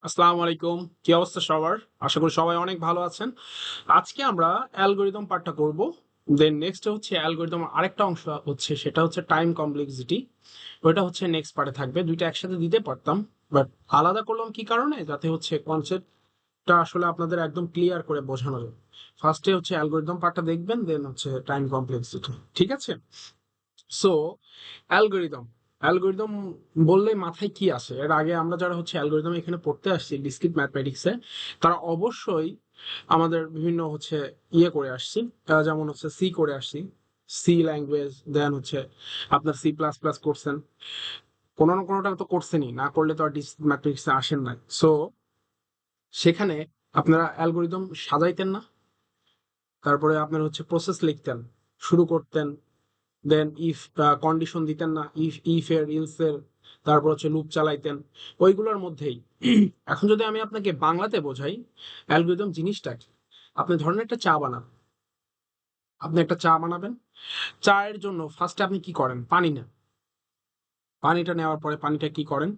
আসসালামু আলাইকুম। কি অবস্থা সবার? আশা করি সবাই অনেক ভালো আছেন। আজকে আমরা অ্যালগরিদম পার্টটা করব। দেন নেক্সট হচ্ছে অ্যালগরিদম আরেকটা অংশ হচ্ছে সেটা হচ্ছে টাইম কমপ্লেক্সিটি। ওইটা হচ্ছে নেক্সট পার্টে থাকবে। দুইটা একসাথে দিতে পারতাম, বাট আলাদা করলাম কি কারণে? যাতে হচ্ছে কনসেপ্টটা আসলে আপনাদের একদম ক্লিয়ার করে বোঝানো যায়। ফার্স্টে হচ্ছে অ্যালগরিদম পার্টটা দেখবেন, দেন হচ্ছে টাইম কমপ্লেক্সিটি। ঠিক আছে? সো অ্যালগরিদম অ্যালগরিদম বললে মাথায় কি আসে? এর আগে আমরা যারা হচ্ছে অ্যালগরিদম এখানে পড়তে আসছি ডিসক্রিট ম্যাথমেটিক্সে, তারা অবশ্যই আমাদের বিভিন্ন হচ্ছে করে আসছি। যেমন হচ্ছে সি করে আসছি, সি ল্যাঙ্গুয়েজ, দেন হচ্ছে আপনার সি প্লাস প্লাস করছেন, কোনো না কোনোটা তো করছেনই, না করলে তো আর ডিসক্রিট ম্যাথমেটিক্সে আসেন নাই। সো সেখানে আপনারা অ্যালগরিদম সাজাইতেন না, তারপরে আপনার হচ্ছে প্রসেস লিখতেন, শুরু করতেন, দেন ইফ কন্ডিশন দিতেন না, ইফ এর ইলস এর, তারপর হচ্ছে লুপ চালাইতেন ওইগুলোর মধ্যেই। এখন যদি আমি আপনাকে বাংলাতে বোঝাই অ্যালগরিদম জিনিসটা কি, আপনি ধরেন একটা চা বানান, আপনি একটা চা বানাবেন। চায়ের জন্য ফার্স্টে আপনি কি করেন? পানি নেন। পানিটা নেওয়ার পরে পানিটা কি করেন?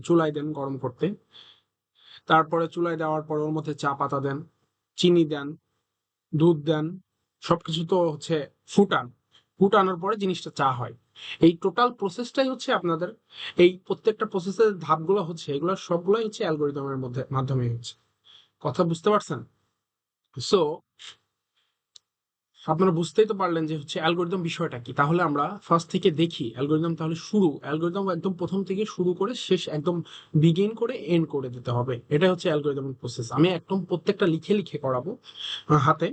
চুলায় দেন গরম করতে। তারপরে চুলায় দেওয়ার পর ওর মধ্যে চা পাতা দেন, চিনি দেন, দুধ দেন, সবকিছু তো হচ্ছে ফুটান। ফুটানোর পরে জিনিসটা চা হয়। এই টোটাল প্রসেসটাই হচ্ছে আপনাদের, এই প্রত্যেকটা প্রসেসের ধাপগুলো হচ্ছে এগুলো সবগুলোই হচ্ছে অ্যালগরিদমের মধ্যে মাধ্যমে হচ্ছে। কথা বুঝতে পারছেন? সো আপনারা বুঝতেই তো পারলেন যে হচ্ছে অ্যালগরিদম বিষয়টা কি। তাহলে আমরা ফার্স্ট থেকে দেখি অ্যালগরিদম, তাহলে অ্যালগরিদম একদম প্রথম থেকে শুরু করে শেষ একদম বিগিন করে এন্ড করে দিতে হবে। এটা হচ্ছে অ্যালগরিদমের প্রসেস। আমি একদম প্রত্যেকটা লিখে লিখে করাবো হাতে।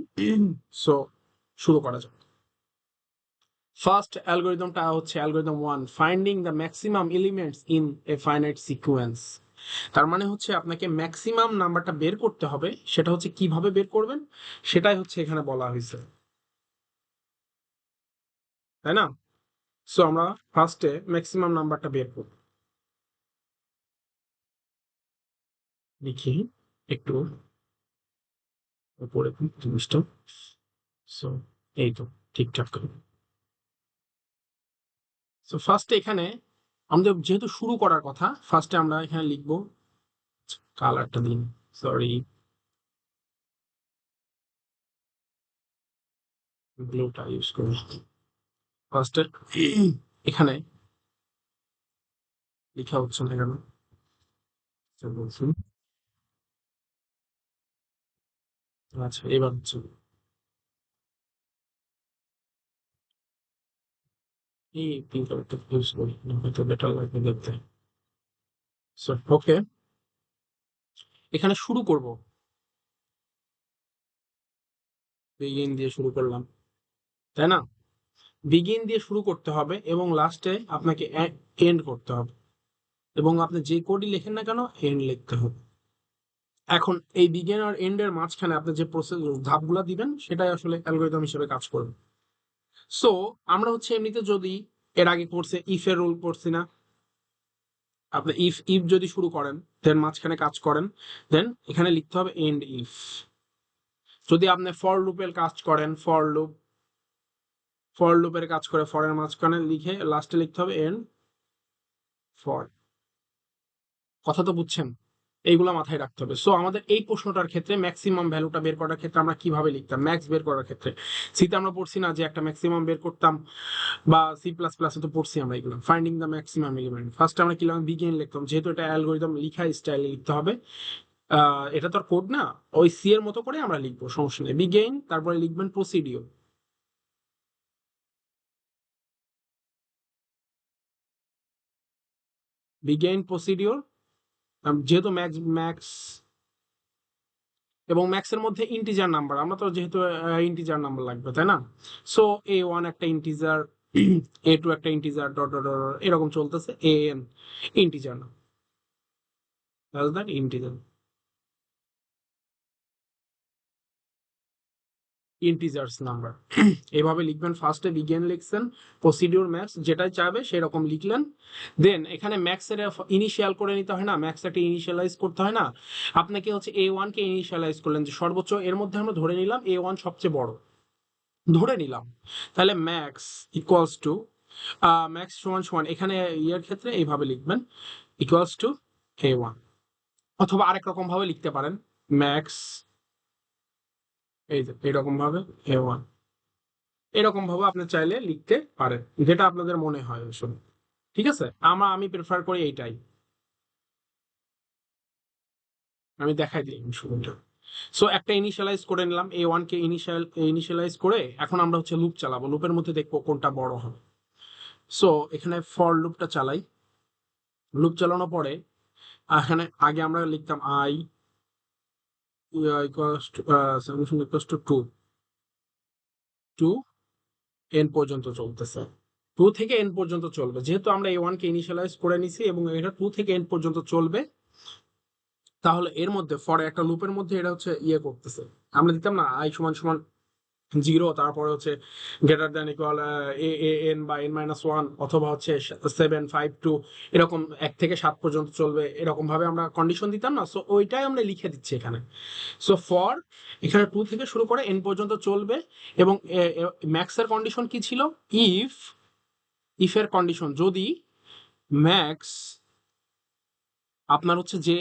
সো শুরু করা যাক। ফার্স্ট অ্যালগরিদমটা হচ্ছে algorithm 1, finding the maximum elements in a finite sequence. তার মানে হচ্ছে আপনাকে ম্যাক্সিমাম নাম্বারটা বের করতে হবে। সেটা হচ্ছে কিভাবে বের করবেন সেটাই হচ্ছে এখানে বলা হয়েছে, তাই না? সো আমরা ফার্স্টে ম্যাক্সিমাম নাম্বারটা বের করব। লিখি একটু উপরে জিনিসটা। সো এই তো ঠিকঠাক করে। সো ফার্স্টে এখানে আমাদের যেহেতু শুরু করার কথা, ফার্স্টে আমরা এখানে লিখবো, কালারটা দিন, সরি, ব্লুটা ইউজ করি। ফার্স্টে এখানে লেখা হচ্ছে না কেন? আচ্ছা, বলছি। আচ্ছা, এবার হচ্ছে এই পিঙ্ক কালারটা ইউজ করি, না হয়তো বেটার লাগবে দেখতে। সো ওকে, এখানে শুরু করব, বিগিন দিয়ে শুরু করলাম, তাই না? বিগিন দিয়ে শুরু করতে হবে এবং লাস্টে আপনাকে এন্ড করতে হবে, এবং আপনি যে কোডই লেখেন না কেন এন্ড লিখতে হবে। এখন এই বিগিন আর এন্ড এর মাঝখানে আপনি যে প্রসেস ধাপগুলা দিবেন সেটাই আসলে অ্যালগরিদম হিসেবে কাজ করবে। সো আমরা হচ্ছে এমনিতে যদি এর আগে কোর্সে ইফ এর রুল পড়ছি না, আপনি ইফ ইফ যদি শুরু করেন দেন মাঝখানে কাজ করেন, দেন এখানে লিখতে হবে এন্ড ইফ। যদি আপনি ফর লুপের কাজ করেন, ফর লুপের কাজ করে ফরের মাঝখানে লিখে লাস্টে লিখতে হবে এন্ড ফর। কথা তো বুঝছেন? এইগুলা মাথায় রাখতে হবে। সো আমাদের এই প্রশ্নটার ক্ষেত্রে ম্যাক্সিমাম ভ্যালুটা বের করার ক্ষেত্রে আমরা কিভাবে লিখতাম? ম্যাক্স বের করার ক্ষেত্রে সিতে আমরা পড়ছি না যে একটা ম্যাক্সিমাম বের করতাম, বা সি প্লাস প্লাসে তো পড়ছি আমরা এগুলো, finding the maximum element. First আমরা কি লিখলাম? বিগিন লিখতাম, যেহেতু এটা অ্যালগরিদম লিখা স্টাইলে লিখতে হবে। এটা তো আর কোড না, ওই সি এর মতো করে আমরা লিখবো, সমস্যা নেই। বিগেইন, তারপরে লিখবেন প্রসিডিওর, বিগেইন প্রসিডিওর। যেহেতু ম্যাক্স ম্যাক্স এবং ম্যাক্সের মধ্যে ইন্টিজার নাম্বার, আমরা তো যেহেতু ইন্টিজার নাম্বার লাগবে, তাই না? সো A1 একটা ইন্টিজার, A2 একটা ইন্টিজার, ডট ডট ডট এরকম চলতেছে, AN ইন্টিজার না, দ্যাট ইন্টিজার, ইন্টিজার্স নাম্বার। এভাবে লিখবেন। ফার্স্টে বিগিন লিখছেন, প্রসিডিউর ম্যাক্স যেটাই চাইবে সেরকম লিখলেন। দেন এখানে ম্যাক্সের ইনিশিয়াল করে নিতে হয় না, ম্যাক্স একটা ইনিশিয়ালাইজ করতে হয় না। আপনাকে হচ্ছে A1 কে ইনিশিয়ালাইজ করলেন, যে সর্বোচ্চ এর মধ্যে আমরা ধরে নিলাম A1 সবচেয়ে বড়, ধরে নিলাম। তাহলে ম্যাক্স ইকুয়ালস টু, ম্যাক্স সমান সমান, এখানে ইয়ের ক্ষেত্রে এইভাবে লিখবেন, ইকুয়ালস টু A1। অথবা আরেক রকম ভাবে লিখতে পারেন, ম্যাক্স এই যে এরকম ভাবে A1, এরকম ভাবে আপনি চাইলে লিখতে পারেন, যেটা আপনাদের মনে হয় আসলে। ঠিক আছে, আমি প্রেফার করি এইটাই। আমি দেখাই দিই শুরুটা। সো একটা ইনিশিয়ালাইজ করে নিলাম, A1 কে ইনিশিয়ালাইজ করে এখন আমরা হচ্ছে লুপ চালাবো, লুপের মধ্যে দেখবো কোনটা বড় হবে। সো এখানে ফর লুপটা চালাই। লুপ চালানোর পরে এখানে আগে আমরা লিখতাম i equals to solution equals to 2 to n পর্যন্ত চলতেছে। 2 থেকে n পর্যন্ত চলবে, যেহেতু আমরা A1 কে ইনিশিয়ালাইজ করে নিছি এবং এটা 2 থেকে n পর্যন্ত চলবে, তাহলে এর মধ্যে ফর একটা লুপের মধ্যে এটা হচ্ছে ইয়ে করতেছে। আমরা দিতাম না i সমান সমান 0, তারপরে হচ্ছে গ্রেটার দ্যান ইকুয়াল এন বা n-1, অথবা হচ্ছে 7 5 2, এরকম 1 থেকে 7 পর্যন্ত চলবে, এরকম ভাবে আমরা কন্ডিশন দিতাম না। সো ওইটাই আমরা লিখে দিচ্ছি এখানে। সো ফর এখানে 2 থেকে শুরু করে n পর্যন্ত চলবে, এবং ম্যাক্সের কন্ডিশন কি ছিল, ইফ এর কন্ডিশন যদি ম্যাক্স আপনার হচ্ছে যে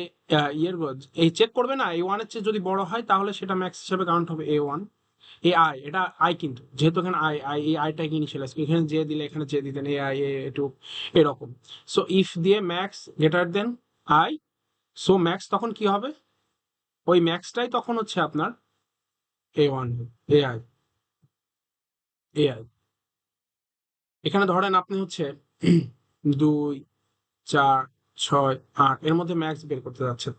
ইয়ের এই চেক করবে না, A1 এর চেয়ে যদি বড় হয় তাহলে সেটা ম্যাক্স হিসেবে কাউন্ট হবে A1। এ আই, এটা আই, কিন্তু যেহেতু এখানে এই আইটাকে ইনিশিয়ালাইজ, এখানে যে দিলে এখানে যে দিতেন আই টু, এরকম। সো ইফ দিয়ে max greater than I, so max তখন কি হবে, ওই ম্যাক্সটাই তখন হচ্ছে আপনার A1, আই আই। এখানে ধরেন আপনি হচ্ছে 2 4 6 8 এর মধ্যে ম্যাক্স বের করতে যাচ্ছেন।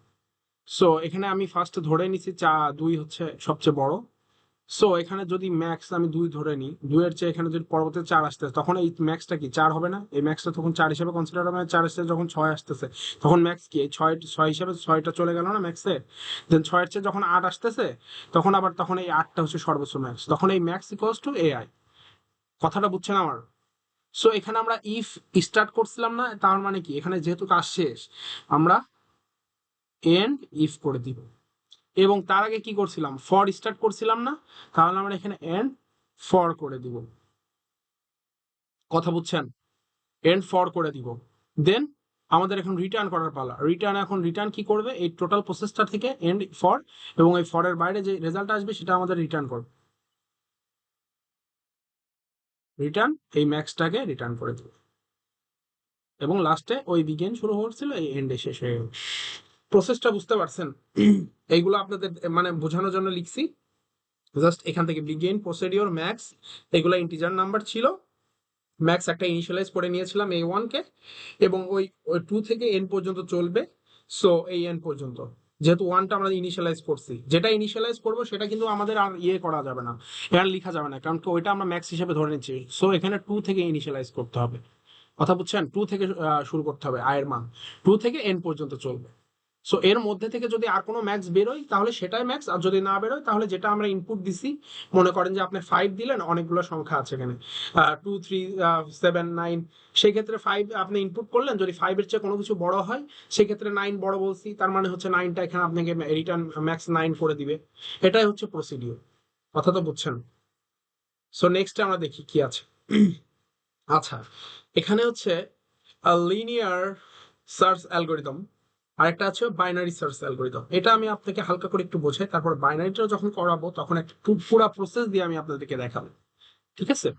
সো এখানে আমি ফার্স্ট ধরে নিছি 2 হচ্ছে সবচেয়ে বড়। সো এখানে যদি ম্যাক্স আমি 2 ধরে নিই, 2 এর চেয়ে এখানে যদি পরবর্তী 4 আসতেছে, তখন এই ম্যাক্সটা কি 4 হবে না? এই ম্যাক্সটা তখন 4 হিসেবে কনসিডার হবে। 4 এর চেয়ে যখন 6 আসতেছে, তখন ম্যাক্স কি এই 6 হিসেবে 6টা চলে গেল না ম্যাক্সে? দেন 6 এর চেয়ে যখন 8 আসতেছে, তখন এই 8টা হচ্ছে সর্বোচ্চ ম্যাক্স, তখন এই ম্যাক্স ইকুয়ালস টু AI। কথাটা বুঝছেন আমার? সো এখানে আমরা ইফ স্টার্ট করছিলাম না, তার মানে কি এখানে যেহেতু কাজ শেষ, আমরা এন্ড ইফ করে দিব। এবং তার আগে কি করছিলাম, ফর স্টার্ট করছিলাম না, তাহলে আমরা এখানে এন্ড ফর করে দিব। কথা বুঝছেন? এন্ড ফর করে দিব। দেন আমাদের এখন রিটার্ন করার পালা। রিটার্ন কি করবে, এই টোটাল প্রসেসটা থেকে এন্ড ফর, এবং এই ফরের বাইরে যে রেজাল্ট আসবে সেটা আমাদের রিটার্ন করবে। রিটার্ন এই ম্যাক্সটাকে রিটার্ন করে দেবে, এবং লাস্টে ওই বিগিন শুরু হচ্ছিল, এই এন্ডে শেষ হয়ে গেল। প্রসেসটা বুঝতে পারছেন? এইগুলো আপনাদের মানে বোঝানোর জন্য লিখছি। জাস্ট এখান থেকে বিগিন, প্রসিডিওর, ম্যাক্স, এগুলো ইন্টিজার নাম্বার ছিল। ম্যাক্স একটা ইনিশিয়ালাইজ করে নিয়েছিলাম A1 কে, এবং ওই 2 থেকে n পর্যন্ত চলবে। সো এই n পর্যন্ত, যেহেতু 1টা আমরা ইনিশিয়ালাইজ করছি, যেটা ইনিশিয়ালাইজ করবো সেটা কিন্তু আমাদের আর ইয়ে করা যাবে না, এখানে লেখা যাবে না, কারণ কি ওইটা আমরা ম্যাক্স হিসেবে ধরে নিচ্ছি। সো এখানে 2 থেকে ইনিশিয়ালাইজ করতে হবে। কথা বুঝছেন? 2 থেকে শুরু করতে হবে, আয়ের মান 2 থেকে n পর্যন্ত চলবে। সো এর মধ্যে থেকে যদি আর কোনো ম্যাক্স বেরোয় তাহলে সেটাই ম্যাক্স, আর যদি না বেরোয় তাহলে যেটা আমরা ইনপুট দিছি, মনে করেন যে আপনি 5 দিলেন, অনেকগুলো সংখ্যা আছে এখানে 2 3 7 9, সেই ক্ষেত্রে 5 আপনি ইনপুট করলেন, যদি 5 এর চেয়ে কোনো কিছু বড় হয় সেই ক্ষেত্রে 9 বড় বলছি, তার মানে হচ্ছে 9টা এখানে আপনাকে রিটার্ন ম্যাক্স 9 করে দিবে। এটাই হচ্ছে প্রসিডিওর। কথা তো বুঝছেন? সো নেক্সট আমরা দেখি কি আছে। আচ্ছা, এখানে হচ্ছে লিনিয়ার সার্চ অ্যালগোরিদম, আরেকটা আছে বাইনারি সার্চ অ্যালগোরিদম। এটা আমি আপনাকে হালকা করে একটু বোঝাই, তারপর বাইনারিটা যখন করাবো তখন একটা পুরো প্রসেস দিয়ে আমি আপনাদেরকে দেখাবো। ঠিক আছে?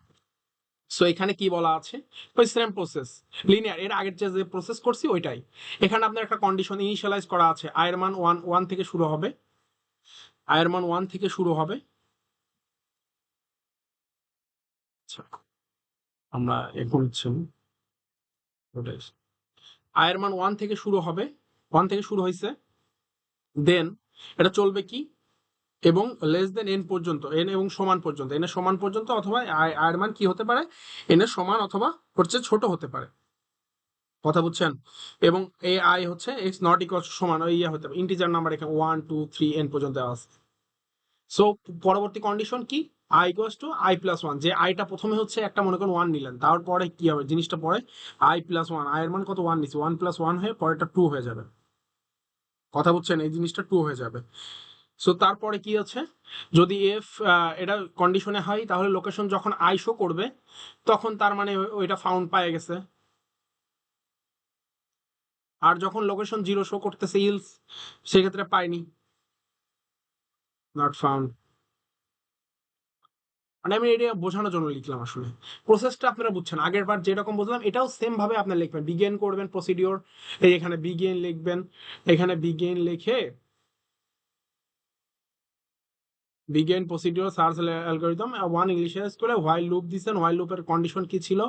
সো এখানে কি বলা আছে, ওই সেম প্রসেস, লিনিয়ার, এর আগের যে প্রসেস করছি ওইটাই। এখানে আপনার একটা কন্ডিশন ইনিশিয়ালাইজ করা আছে, আয়ের মান 1 থেকে শুরু হবে, আয়ের মান 1 থেকে শুরু হবে। আচ্ছা, আমরা এখন হচ্ছে আয়ের মান 1 থেকে শুরু হবে, 1 থেকে শুরু হয়েছে। দেন এটা চলবে কি, এবং লেস দেন এন পর্যন্ত, এন এবং সমান পর্যন্ত, এন এর সমান পর্যন্ত, অথবা আয়ের মান কি হতে পারে, এন এর সমান অথবা হচ্ছে ছোট হতে পারে। কথা বুঝছেন? এবং এই আই হচ্ছে এক্স নট ইকুয়াল সমান ওই ইয়ে হতে পারে, ইন্টিজার নাম্বার এখানে 1 2 3 এন পর্যন্ত দেওয়া আছে। সো পরবর্তী কন্ডিশন কি, I equals two I plus 1, যে আইটা প্রথমে হচ্ছে একটা মনে করেন 1 নিলেন, তারপরে কি হবে জিনিসটা পরে আই প্লাস 1, আয়ের মান কত 1 নিছি, 1 প্লাস 1 হয়ে পরেরটা 2 হয়ে যাবে। কথা বুঝছেন? এই জিনিসটা 2 হয়ে যাবে। সো তারপরে কি আছে, যদি এফ এটা কন্ডিশনে হয় তাহলে লোকেশন যখন আই শো করবে তখন তার মানে ওইটা ফাউন্ড পায়ে গেছে। আর যখন লোকেশন 0 শো করতেছে ইলস, সেক্ষেত্রে পাইনি, নট ফাউন্ড। মানে আমি এটা বোঝানোর জন্য লিখলাম, আসলে প্রসেসটা আপনারা বুঝছেন। আগের বার যেরকম বুঝলাম এটাও সেম ভাবে আপনারা লিখবেন। বিগিন করবেন প্রসিডিওর, এই এখানে বিগিন লিখবেন, এখানে বিগিন লিখে begin procedure search algorithm one initialize করে হোয়াইল লুপ দিচ্ছেন। হোয়াইল লুপের কন্ডিশন কি ছিল,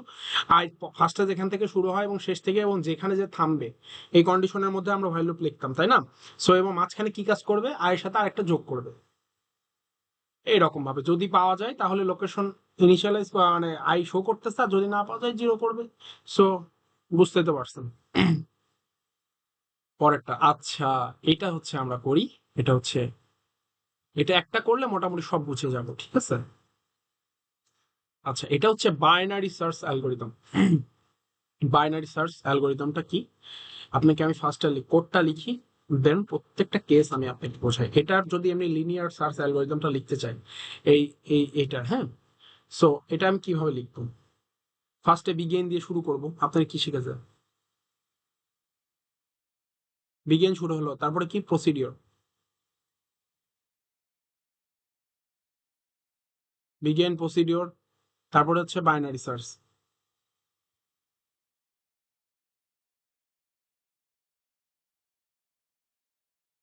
আই ফার্স্টে যেখান থেকে শুরু হয় এবং শেষ থেকে এবং যেখানে যে থামবে এই কন্ডিশনের মধ্যে আমরা হোয়াইল লুপ লিখতাম, তাই না? সো এবং মাঝখানে কি কাজ করবে, আয়ের সাথে আরেকটা যোগ করবে। এইরকম ভাবে যদি পাওয়া যায় তাহলে লোকেশন ইনিশিয়ালাইজ মানে আই শো করতেছে, আর যদি না পাওয়া যায় 0 করবে। সো বুঝতে তো পারছেন। পরেরটা, আচ্ছা এটা হচ্ছে আমরা করি, এটা হচ্ছে, এটা একটা করলে মোটামুটি সব বুঝে যাবো, ঠিক আছে? আচ্ছা এটা হচ্ছে binary search algorithm. Binary search অ্যালগোরিদমটা কি, আপনাকে আমি ফার্স্টে কোডটা লিখি, দেন প্রত্যেকটা কেস আমি আপনাকে বোঝাই। এটার যদি আমি লিনিয়ার সার্চ অ্যালগোরিদমটা লিখতে চাই, এই এইটার, হ্যাঁ, সো এটা আমি কিভাবে লিখবো? ফার্স্টে বিগিন দিয়ে শুরু করব। আপনার কি শিখেছে? বিগিন শুরু হলো, তারপরে কি প্রসিডিওর, বিগিন প্রসিডিওর, তারপরে হচ্ছে বাইনারি সার্চ।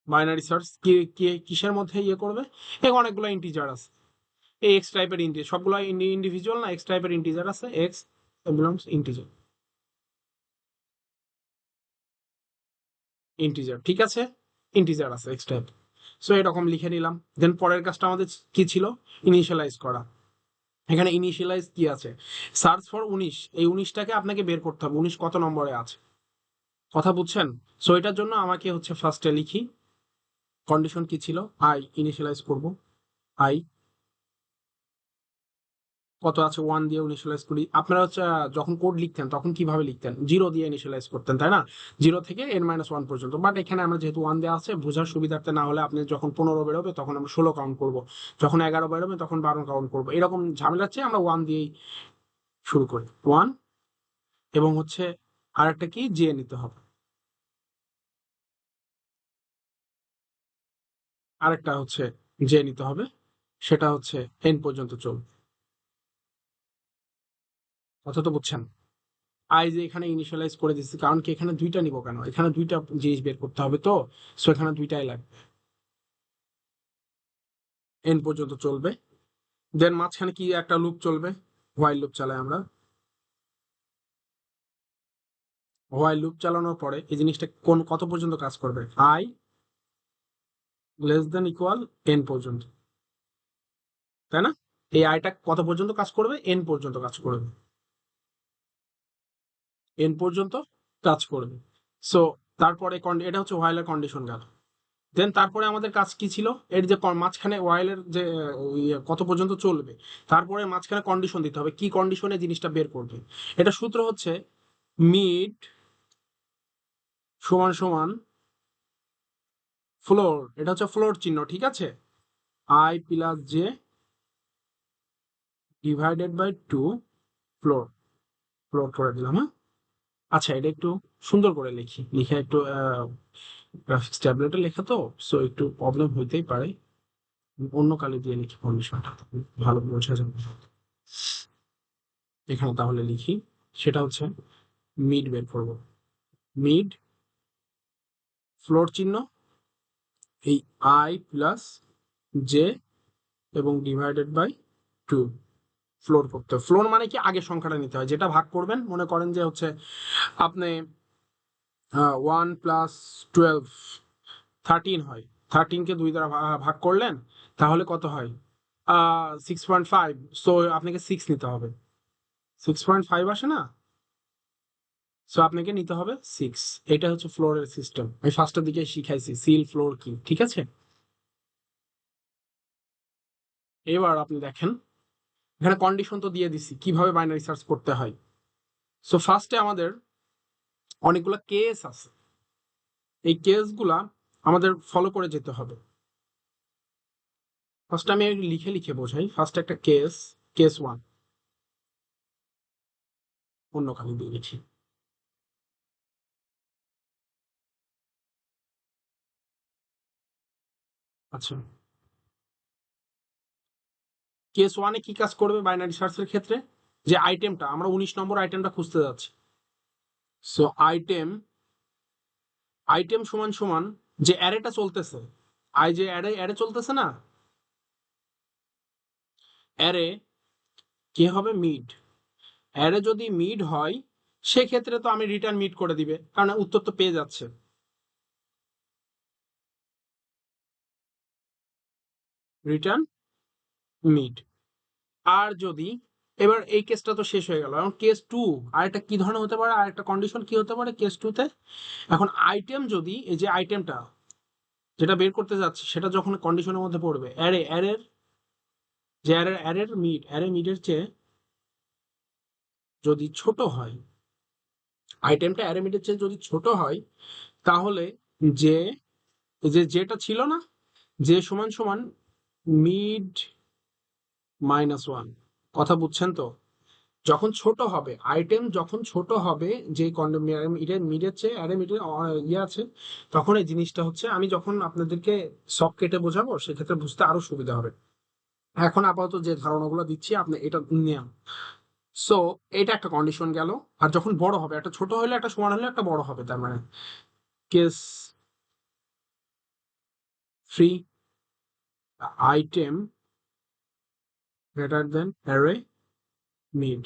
বাইনারি সার্চ কি কি কিসের মধ্যে ইয়ে করবে? এই অনেকগুলো ইন্টিজার আছে, এই এক্স টাইপের ইন্টিজার, সবগুলো ইন্ডিভিজুয়াল না, এক্স টাইপের ইন্টিজার আছে, এক্স বিলংস ইন্টিজার, ইন্টিজার, ঠিক আছে, ইন্টিজার আছে এক্স টাইপ। সো এরকম লিখে নিলাম। দেন পরের কাজটা আমাদের কি ছিল, ইনিশিয়ালাইজ করা। এখানে ইনিশিয়ালাইজ কি আছে, সার্চ ফর 19, এই 19টাকে আপনাকে বের করতে হবে 19 কত নম্বরে আছে, কথা বুঝছেন? সো এটার জন্য আমাকে হচ্ছে ফার্স্টে লিখি কন্ডিশন কি ছিল, আই ইনিশিয়ালাইজ করব, আই কত আছে 1 দিয়ে ইনিশিয়ালাইজ করি। আপনারা হচ্ছে যখন কোড লিখতেন তখন কিভাবে লিখতেন, 0 দিয়ে ইনিশিয়ালাইজ করতেন, তাই না? 0 থেকে n-1 পর্যন্ত। বাট এখানে আমরা যেহেতু 1 দেওয়া আছে, বোঝার সুবিধার্থে না হলে আপনি যখন 15 বেরোবে তখন আমরা 16 কাউন্ট করব, যখন 11 বেরোবে তখন 12 কাউন্ট করবো, এরকম ঝামেলার চেয়ে আমরা 1 দিয়েই শুরু করি, 1। এবং হচ্ছে আরেকটা কি, জে নিতে হবে, আরেকটা হচ্ছে জে নিতে হবে, সেটা হচ্ছে n পর্যন্ত চলবে। কথা তো বুঝছেন? আই যে এখানে ইনিশিয়ালাইজ করে দিচ্ছি, কারণ কি এখানে দুইটা নিব কেন, এখানে দুইটা জিনিস বের করতে হবে, তো সো এখানে দুইটাই লাগবে, এন পর্যন্ত চলবে। দেন মাঝখানে কি একটা লুপ চলবে, হোয়াইল লুপ চালাই আমরা। হোয়াইল লুপ চালানোর পরে এই জিনিসটা কোন কত পর্যন্ত কাজ করবে, I less than equal N পর্যন্ত, তাই না? এই আইটা কত পর্যন্ত কাজ করবে, এন পর্যন্ত কাজ করবে, এন পর্যন্ত কাজ করবে। সো তারপরে এটা হচ্ছে হোয়াইলের কন্ডিশন গেল। দেন তারপরে আমাদের কাজ কি ছিল, এর যে মাঝখানে ওয়াইলের যে কত পর্যন্ত চলবে, তারপরে মাঝখানে কন্ডিশন দিতে হবে, কি কন্ডিশনে জিনিসটা বের করবে। এটা সূত্র হচ্ছে মিড সমান সমান ফ্লোর, এটা হচ্ছে ফ্লোর চিহ্ন, ঠিক আছে, I plus J divided by 2 floor, floor করে দিলাম, হ্যাঁ। আচ্ছা এটা একটু সুন্দর করে লিখি, লিখে একটু গ্রাফিক্স ট্যাবলেটে লেখা তো, সো একটু প্রবলেম হইতেই পারে, অন্য কালি দিয়ে লিখি কন্ডিশনটা, ভালো বোঝা যাবে। এখানে তাহলে লিখি, সেটা হচ্ছে মিড বের করব, মিড ফ্লোর চিহ্ন, এই আই প্লাস জে এবং ডিভাইডেড বাই 2, ফ্লোর করতে হবে। ফ্লোর মানে কি, আগে সংখ্যাটা নিতে হয়, যেটা ভাগ করবেন, মনে করেন যে হচ্ছে আপনি 1 + 12 13 হয়, 13কে 2 দ্বারা ভাগ করলেন, তাহলে কত হয়, 6.5। সো আপনাকে 6 নিতে হবে, 6.5 আসে না, সো আপনাকে নিতে হবে 6। এটা হচ্ছে ফ্লোরের সিস্টেম, আমি ফার্স্টের দিকে শিখাইছি সিল ফ্লোর কি, ঠিক আছে? এবার আপনি দেখেন, এখানে কন্ডিশন তো দিয়ে দিছি কিভাবে বাইনারি সার্চ করতে হয়। সো ফার্স্টে আমাদের অনেকগুলো কেস আছে, এই কেসগুলা আমাদের ফলো করে যেতে হবে। ফার্স্ট আমি লিখে লিখে বোঝাই, ফার্স্ট একটা কেস, কেস 1, অন্য কালি দিয়ে লিখি, আচ্ছা, কেস ওয়ানে কি কাজ করবে বাইনারি সার্চের ক্ষেত্রে? যে আইটেমটা আমরা 19 নম্বর আইটেমটা খুঁজতে যাচ্ছি। সো আইটেম আইটেম সমান সমান যে অ্যারেটা চলতেছে, যে অ্যারে অ্যারে চলতেছে না, অ্যারে কি হবে? মিড। অ্যারে যদি মিড হয় সেক্ষেত্রে তো আমি রিটার্ন মিড করে দিবে, কারণ উত্তর তো পেয়ে যাচ্ছে, রিটার্ন মিড। আর যদি, এবার এই কেসটা তো শেষ হয়ে গেল, এখন কেস টু আরেকটা কি ধরনের হতে পারে, আরেকটা কন্ডিশন কি হতে পারে কেস টুতে? এখন আইটেম যদি, এই যে আইটেমটা যেটা বের করতে যাচ্ছে সেটা যখন কন্ডিশনের মধ্যে পড়বে, অ্যারের যে অ্যারে মিডের চেয়ে যদি ছোট হয়, আইটেমটা অ্যারে মিডের চেয়ে যদি ছোট হয়, তাহলে যে যেটা ছিল না, যে সমান সমান মিড -1। কথা বুঝছেন তো? যখন ছোট হবে আইটেম, যখন ছোট হবে, যে মিডের চেয়ে অ্যারে মিডের ইয়ে আছে, তখন এই জিনিসটা হচ্ছে, আমি যখন আপনাদেরকে সব কেটে বোঝাবো সেক্ষেত্রে বুঝতে আরো সুবিধা হবে। এখন আপাতত যে ধারণাগুলো দিচ্ছি আপনি এটা নেন। সো এটা একটা কন্ডিশন গেল। আর যখন বড় হবে, একটা ছোট হলে একটা সমান হলে একটা বড় হবে, তার মানে case three, item greater than array mid.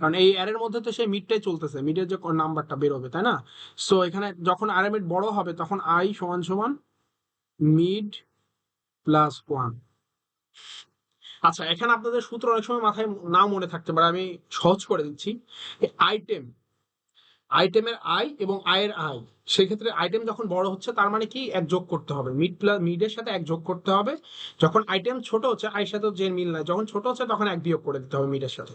কারণ এই অ্যারের মধ্যে তো সেই মিডটাই চলতেছে, মিডের যে নাম্বারটা বেরোবে, তাই না? সো এখানে যখন অ্যারে মিড বড় হবে তখন আই সমান সমান মিড +1। আচ্ছা, এখানে আপনাদের সূত্র অনেক সময় মাথায় নাও মনে থাকতে পারে, আমি সহজ করে দিচ্ছি। আইটেম, আইটেমের আই এবং আয়ের আই, সেক্ষেত্রে আইটেম যখন বড় হচ্ছে তার মানে কি এক যোগ করতে হবে, মিডের সাথে এক যোগ করতে হবে। যখন আইটেম ছোট হচ্ছে, আয়ের সাথে যে মিল নাই, যখন ছোট হচ্ছে তখন এক বিয়োগ করে দিতে হবে মিডের সাথে।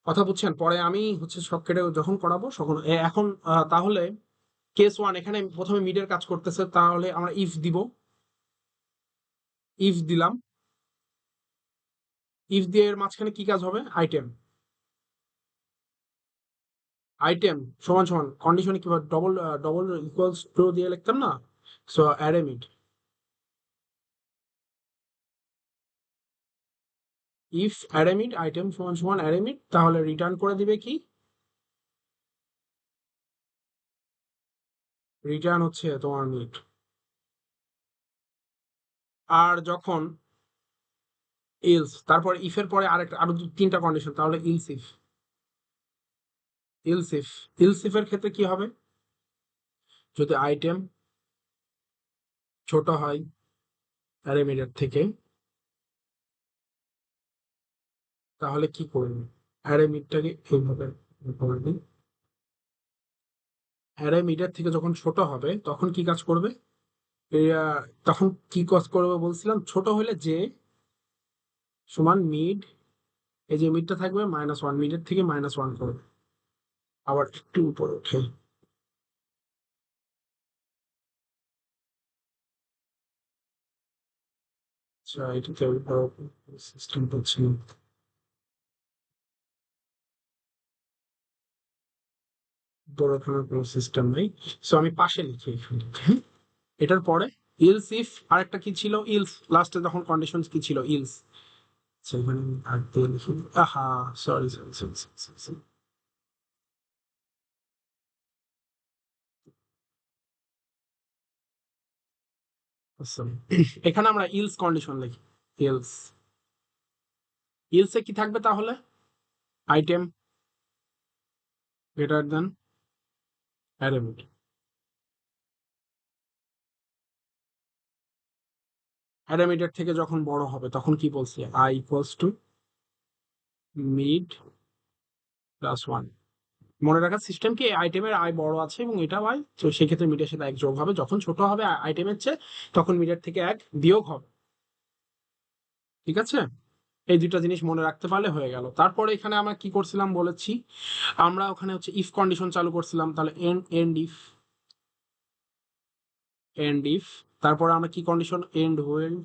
কথা বুঝছেন? পরে আমি হচ্ছে সব কেটে যখন করাবো তখন এখন তাহলে কেস ওয়ান এখানে প্রথমে মিডের কাজ করতেছে, তাহলে আমরা ইফ দিব, ইফ দিলাম, ইফ দিয়ে এর মাঝখানে কি কাজ হবে? আইটেম, আইটেম সমান সমান কন্ডিশনে কিভাবে ডবল ডবল ইকুয়ালস টু দিয়ে লিখতাম না? So array mid, if array mid item সমান সমান অ্যারে মিড, তাহলে রিটার্ন করে দিবে কি? রিটার্ন হচ্ছে তোমার মিড। আর যখন ইলস, তারপর ইফের পরে আরেকটা আরো তিনটা কন্ডিশন, তাহলে else if, else if, else ইফের ক্ষেত্রে কি হবে? যদি আইটেম ছোট হয় অ্যারে মিডের থেকে, তাহলে কি করবে? অ্যারে মিডটাকে এইভাবে করবে, অ্যারে মিডের থেকে যখন ছোট হবে তখন কি কাজ করবে? তখন কি কাজ করবে বলছিলাম? ছোট হলে যে সমান মিড, এই যে মিডটা থাকবে -1, মিডের থেকে -1 করবে। আবার একটু উপরে উঠে, আচ্ছা এটাতে সিস্টেম করছি না। বড় ধরনের কোনো সিস্টেম নেই। সো আমি পাশে লিখি এখানে, হ্যাঁ? এটার পরে ইলস ইফ, আরেকটা কি ছিল? ইলস, লাস্টে যখন কন্ডিশন কি ছিল? ইলস। আচ্ছা এখানে আমি আর দিয়ে লিখি, আহা, সরি সরি সরি সরি। এখানে আমরা ইলস কন্ডিশন লিখি, ইলস, ইলসে কি থাকবে তাহলে? Item greater than array mid, array মিডের থেকে যখন বড় হবে তখন কি বলছি? I equals to mid +1। মনে রাখার সিস্টেম কি, আইটেমের আয় বড় আছে এবং এটা আয়, তো সেক্ষেত্রে মিডের সাথে এক যোগ হবে, যখন ছোট হবে আইটেমের চেয়ে তখন মিডের থেকে এক বিয়োগ হবে। ঠিক আছে? এই দুটা জিনিস মনে রাখতে পারলে হয়ে গেল। তারপরে এখানে আমরা কি করছিলাম বলেছি, আমরা ওখানে হচ্ছে ইফ কন্ডিশন চালু করছিলাম, তাহলে এন্ড ইফ, তারপরে আমরা কি condition? End while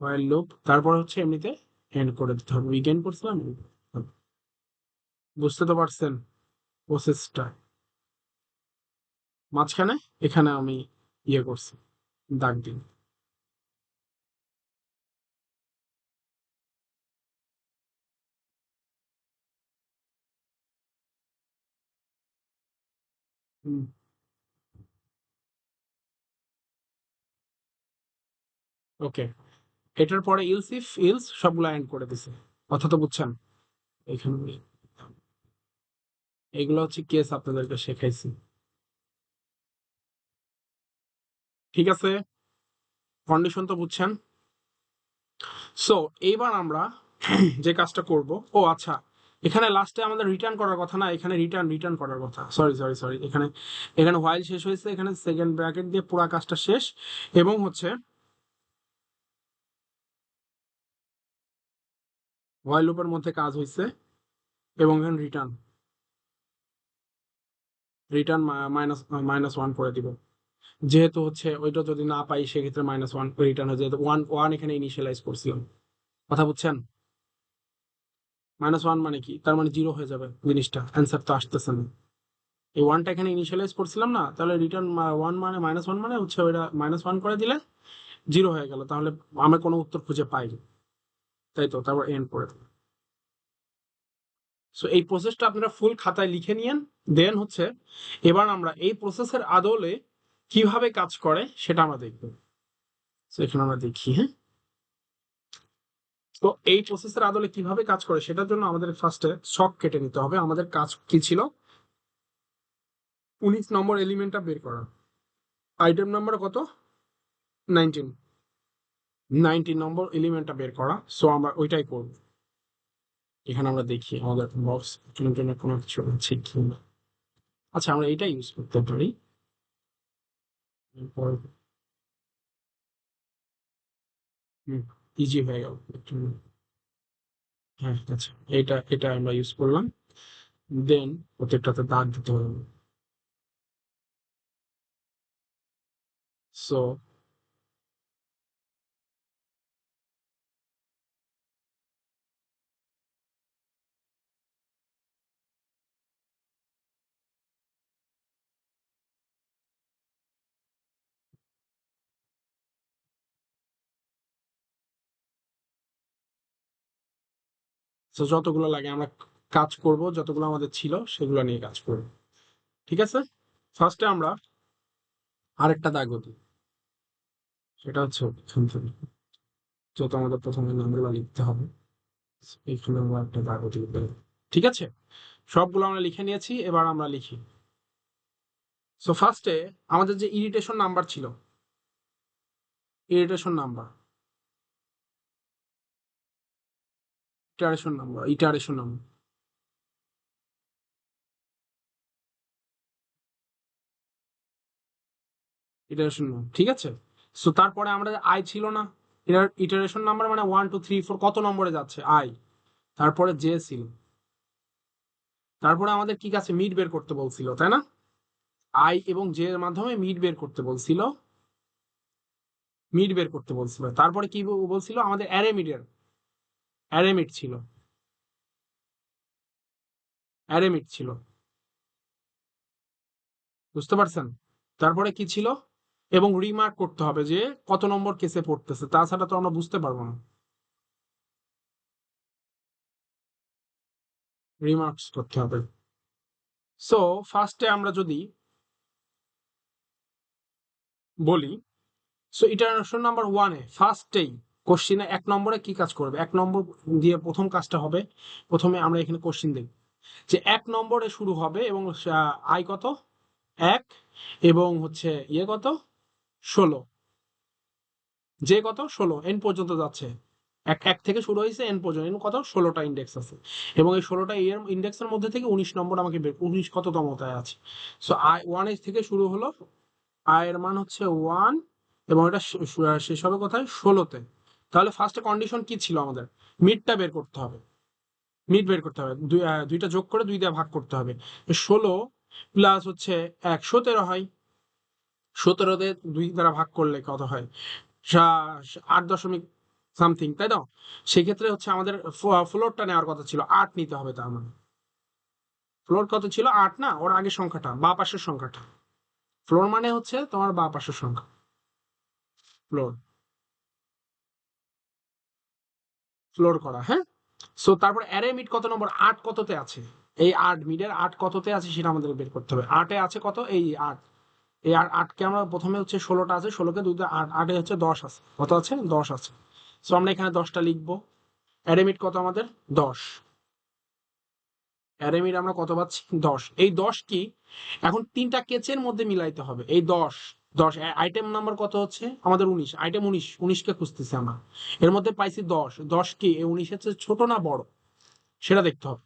while loop, তারপরে হচ্ছে এমনিতে এন্ড করে দিতে হবে, উইকেন্ড করছিলাম। বুঝতে তো পারছেন প্রসেসটা? মাঝখানে এখানে আমি ইয়ে করছি, দাগ দিন। ওকে, এটার পরে ইলস ইফ ইলস সবগুলো এন্ড করে দিছে, কথা তো বুঝছেন? এখানে এগুলো হচ্ছে কেস আপনাদেরকে শেখাইছি, ঠিক আছে? কন্ডিশন তো বুঝছেন। সো এইবার আমরা যে কাজটা করব, ও আচ্ছা, এখানে লাস্টে আমাদের রিটার্ন করার কথা না, এখানে রিটার্ন রিটার্ন করার কথা, সরি সরি সরি, এখানে এখানে হোয়াইল শেষ হয়েছে, এখানে সেকেন্ড ব্র্যাকেট দিয়ে পুরো কাজটা শেষ, এবং হচ্ছে হোয়াইল লুপের মধ্যে কাজ হয়েছে, এবং এখানে return return minus minus one করে দিব, যেহেতু হচ্ছে ওইটা যদি না পাই সেক্ষেত্রে মাইনাস ওয়ান রিটার্ন হয়ে যেহেতু ওয়ান ওয়ান এখানে ইনিশিয়ালাইজ করছিলাম, কথা বুঝছেন? মাইনাস ওয়ান মানে কি, তার মানে জিরো হয়ে যাবে জিনিসটা, অ্যান্সার তো আসতেছে না। এই ওয়ানটা এখানে ইনিশিয়ালাইজ করছিলাম না, তাহলে রিটার্ন ওয়ান মানে মাইনাস ওয়ান মানে হচ্ছে ওইটা মাইনাস ওয়ান করে দিলে জিরো হয়ে গেল, তাহলে আমরা কোনো উত্তর খুঁজে পাইনি, তাই তো? তারপর এন্ড করে দেবো। সো এই প্রসেসটা আপনারা ফুল খাতায় লিখে নিয়েন। দেন হচ্ছে এবার আমরা এই প্রসেসের আদলে কিভাবে কাজ করে সেটা আমরা দেখব। সো এখানে আমরা দেখি, হ্যাঁ। তো এই প্রসেসের আদলে কিভাবে কাজ করে সেটার জন্য আমাদের ফার্স্টে ছক কেটে নিতে হবে। আমাদের কাজ কি ছিল? 19 নম্বর এলিমেন্টটা বের করা। আইটেম নাম্বার কত? 19। 19 নম্বর এলিমেন্টটা বের করা, সো আমরা ওইটাই করব। এখানে আমরা দেখি আমাদের বক্স জন্য কোনো কিছু আছে কি না। আচ্ছা, আমরা এইটা ইউজ করতে পারি। ইজি হয়ে গেল। হ্যাঁ, আচ্ছা, এটা এটা আমরা ইউজ করলাম। দেন প্রত্যেকটাতে দাগ দিতে হবে। সো সো যতগুলো লাগে আমরা কাজ করব, যতগুলো আমাদের ছিল সেগুলো নিয়ে কাজ করব, ঠিক আছে? ফার্স্টে আমরা আরেকটা দাগ দিই, সেটা হচ্ছে এখান থেকে, যত আমাদের প্রথমে নামগুলো লিখতে হবে, এখানে আমরা একটা দাগ দিতে, ঠিক আছে? সবগুলো আমরা লিখে নিয়েছি, এবার আমরা লিখি। সো ফার্স্টে আমাদের যে ইরিটেশন নাম্বার ছিল, irritation number, iteration number, iteration number, iteration number, ঠিক আছে? সো তারপরে আমরা আই ছিল না, ইটারেশন নাম্বার মানে 1 2 3 4 কত নম্বরে যাচ্ছে আই, তারপরে জে ছিল, তারপরে আমাদের কি কাছে মিড বের করতে বলছিল, তাই না? আই এবং জে এর মাধ্যমে মিড বের করতে বলছিল, মিড বের করতে বলছিল, তারপরে কি বলছিল আমাদের অ্যারেমিডের, অ্যারেমিড ছিল, অ্যারেমিড ছিল, বুঝতে পারছেন? তারপরে কি ছিল, এবং রিমার্ক করতে হবে যে কত নম্বর কেসে পড়তেছে, তাছাড়া তো আমরা বুঝতে পারবো না, রিমার্কস করতে হবে। সো ফার্স্টে আমরা যদি বলি, সো ইটারেশন নাম্বার ওয়ানে ফার্স্টেই কোশ্চিনে 1 নম্বরে কি কাজ করবে, 1 নম্বর দিয়ে প্রথম কাজটা হবে, প্রথমে আমরা এখানে কোশ্চিন দেখব যে 1 নম্বরে শুরু হবে, এবং আই কত, 1, এবং হচ্ছে ইয়ে কত, 16, যে কত 16 এন পর্যন্ত যাচ্ছে, এক এক থেকে শুরু হয়েছে এন পর্যন্ত, এন কত 16টা ইন্ডেক্স আছে, এবং এই 16টা এর ইন্ডেক্সের মধ্যে থেকে 19 নম্বর আমাকে 19 কততমতায় আছে। সো আই ওয়ান এজ থেকে শুরু হলো, আই এর মান হচ্ছে 1, এবং এটা শেষ হবে কোথায়, 16তে। তাহলে ফার্স্টে কন্ডিশন কি ছিল আমাদের, মিডটা বের করতে হবে, মিড বের করতে হবে, দুইটা যোগ করে 2 দিয়ে ভাগ করতে হবে, 16 প্লাস হচ্ছে 1 17 হয়, 17 তে 2 দ্বারা ভাগ করলে কত হয়, 8 দশমিক সামথিং, তাই না? সেক্ষেত্রে হচ্ছে আমাদের ফ্লোরটা নেওয়ার কথা ছিল 8 নিতে হবে, তার মানে ফ্লোর কত ছিল 8 না, ওর আগের সংখ্যাটা বা পাশের সংখ্যাটা, ফ্লোর মানে হচ্ছে তোমার বা পাশের সংখ্যা, ফ্লোর, ফ্লোর করা, হ্যাঁ। সো তারপর অ্যারে মিড কত নম্বর, 8 কততে আছে, এই 8 মিডের 8 কততে আছে সেটা আমাদের বের করতে হবে। 8-এ আছে কত, এই 8, এই 8কে আমরা প্রথমে হচ্ছে 16টা আছে, 16কে 2 দিয়ে 8, 8-এ হচ্ছে 10 আছে, কত আছে 10 আছে। সো আমরা এখানে 10টা লিখবো। অ্যারে মিড কত আমাদের 10, অ্যারে মিড আমরা কত পাচ্ছি 10। এই 10 কি এখন তিনটা কেচের মধ্যে মিলাইতে হবে। এই 10, 10 আইটেম নাম্বার কত হচ্ছে আমাদের 19, আইটেম 19, 19কে খুঁজতেছি আমরা, এর মধ্যে পাইছি 10, 10 কি এই 19 হচ্ছে ছোট না বড় সেটা দেখতে হবে।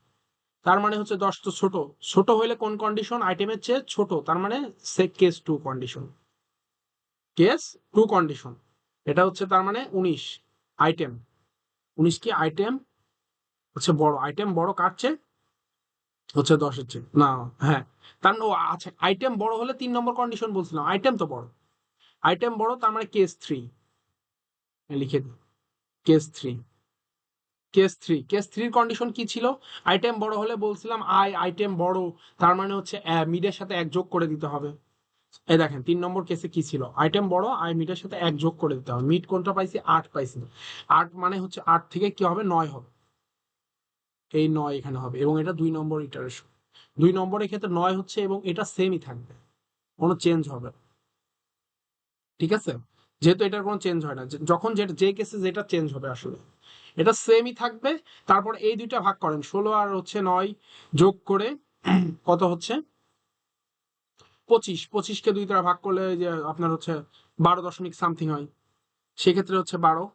তার মানে হচ্ছে 10 তো ছোট, ছোট হইলে কোন কন্ডিশন, আইটেমের চেয়ে ছোট, তার মানে কেস 2 কন্ডিশন, কেস 2 কন্ডিশন। এটা হচ্ছে তার মানে 19 আইটেম, 19 কি আইটেম হচ্ছে বড়, আইটেম বড় কার চেয়ে হচ্ছে 10-এর চেয়ে না, হ্যাঁ। তার মানে ও আচ্ছা, আইটেম বড় হলে 3 নম্বর কন্ডিশন বলছিলাম, আইটেম তো বড়, আইটেম বড় তার মানে কেস 3, লিখে দিই কেস 3, কেস 3, কেস 3 কন্ডিশন কি ছিল, আইটেম বড় হলে বলছিলাম আইটেম বড়, তার মানে হচ্ছে মিডের সাথে 1 যোগ করে দিতে হবে। এই দেখেন 3 নম্বর কেসে কি ছিল, আইটেম বড় মিডের সাথে 1 যোগ করে দিতে হবে। মিড কোনটা পাইছি 8 পাইছি, 8 মানে হচ্ছে 8 থেকে কি হবে 9 হবে, এই 9 এখানে হবে, এবং এটা 2 নম্বর ইটারেশন, 2 নম্বরের ক্ষেত্রে 9 হচ্ছে এবং এটা সেমই থাকবে, কোনো চেঞ্জ হবে না। ঠিক আছে, যেহেতু এটার কোনো চেঞ্জ হয় না, যখন যে কেসে যেটা চেঞ্জ হবে আসলে এটা সেমই থাকবে। তারপর এই দুইটা ভাগ করেন, 16 আর হচ্ছে 9 যোগ করে কত হচ্ছে 25, 25কে 2 দ্বারা ভাগ করলে যে আপনার হচ্ছে 12 দশমিক সামথিং হয়, সেক্ষেত্রে হচ্ছে 12,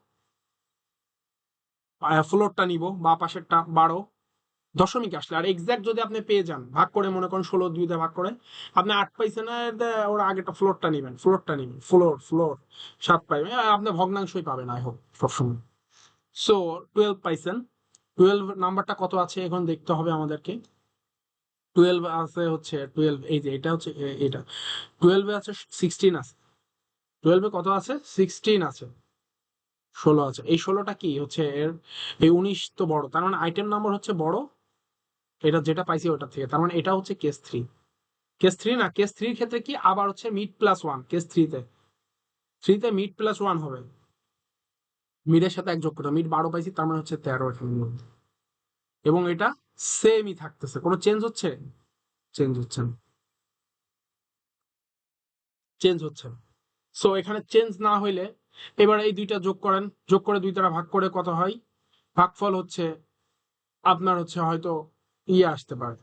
ফ্লোরটা নিব বা পাশেরটা 12 দশমিক আসলে, আর এক্সাক্ট যদি আপনি পেয়ে যান ভাগ করে, মনে করেন 16 2 দিয়ে ভাগ করে আপনি 8 পাইছেন না, ওর আগেটা ফ্লোরটা নেবেন, ফ্লোরটা নেবেন, ফ্লোর ফ্লোর 7 পাইবেন, আপনি ভগ্নাংশই পাবেন আই হোপ সবসময়। সো 12 পাইছেন, 12 নাম্বারটা কত আছে এখন দেখতে হবে আমাদেরকে। 12 আছে হচ্ছে 12, এই যে এটা হচ্ছে এটা 12 আছে 16 আছে, 12 কত আছে 16 আছে, 16 আছে, এই 16টা কি হচ্ছে এর, এই 19 তো বড়, তার মানে আইটেম নাম্বার হচ্ছে বড়, এটা যেটা পাইছি ওটা থেকে, তার মানে এটা হচ্ছে কেস 3, কেস 3 না, কেস 3 ক্ষেত্রে কি আবার হচ্ছে মিড প্লাস 1, কেস 3তে মিড প্লাস 1 হবে, মিডের সাথে 1 যোগ করতে, মিড 12 পাইছি তার মানে হচ্ছে 13 এখানে মধ্যে, এবং এটা সেমই থাকতেছে, কোনো চেঞ্জ হচ্ছে, চেঞ্জ হচ্ছে না, চেঞ্জ হচ্ছে না। সো এখানে চেঞ্জ না হইলে এবার এই দুইটা যোগ করেন, যোগ করে 2 দ্বারা ভাগ করে কত হয়, ভাগফল হচ্ছে আপনার হচ্ছে হয়তো আসতে পারে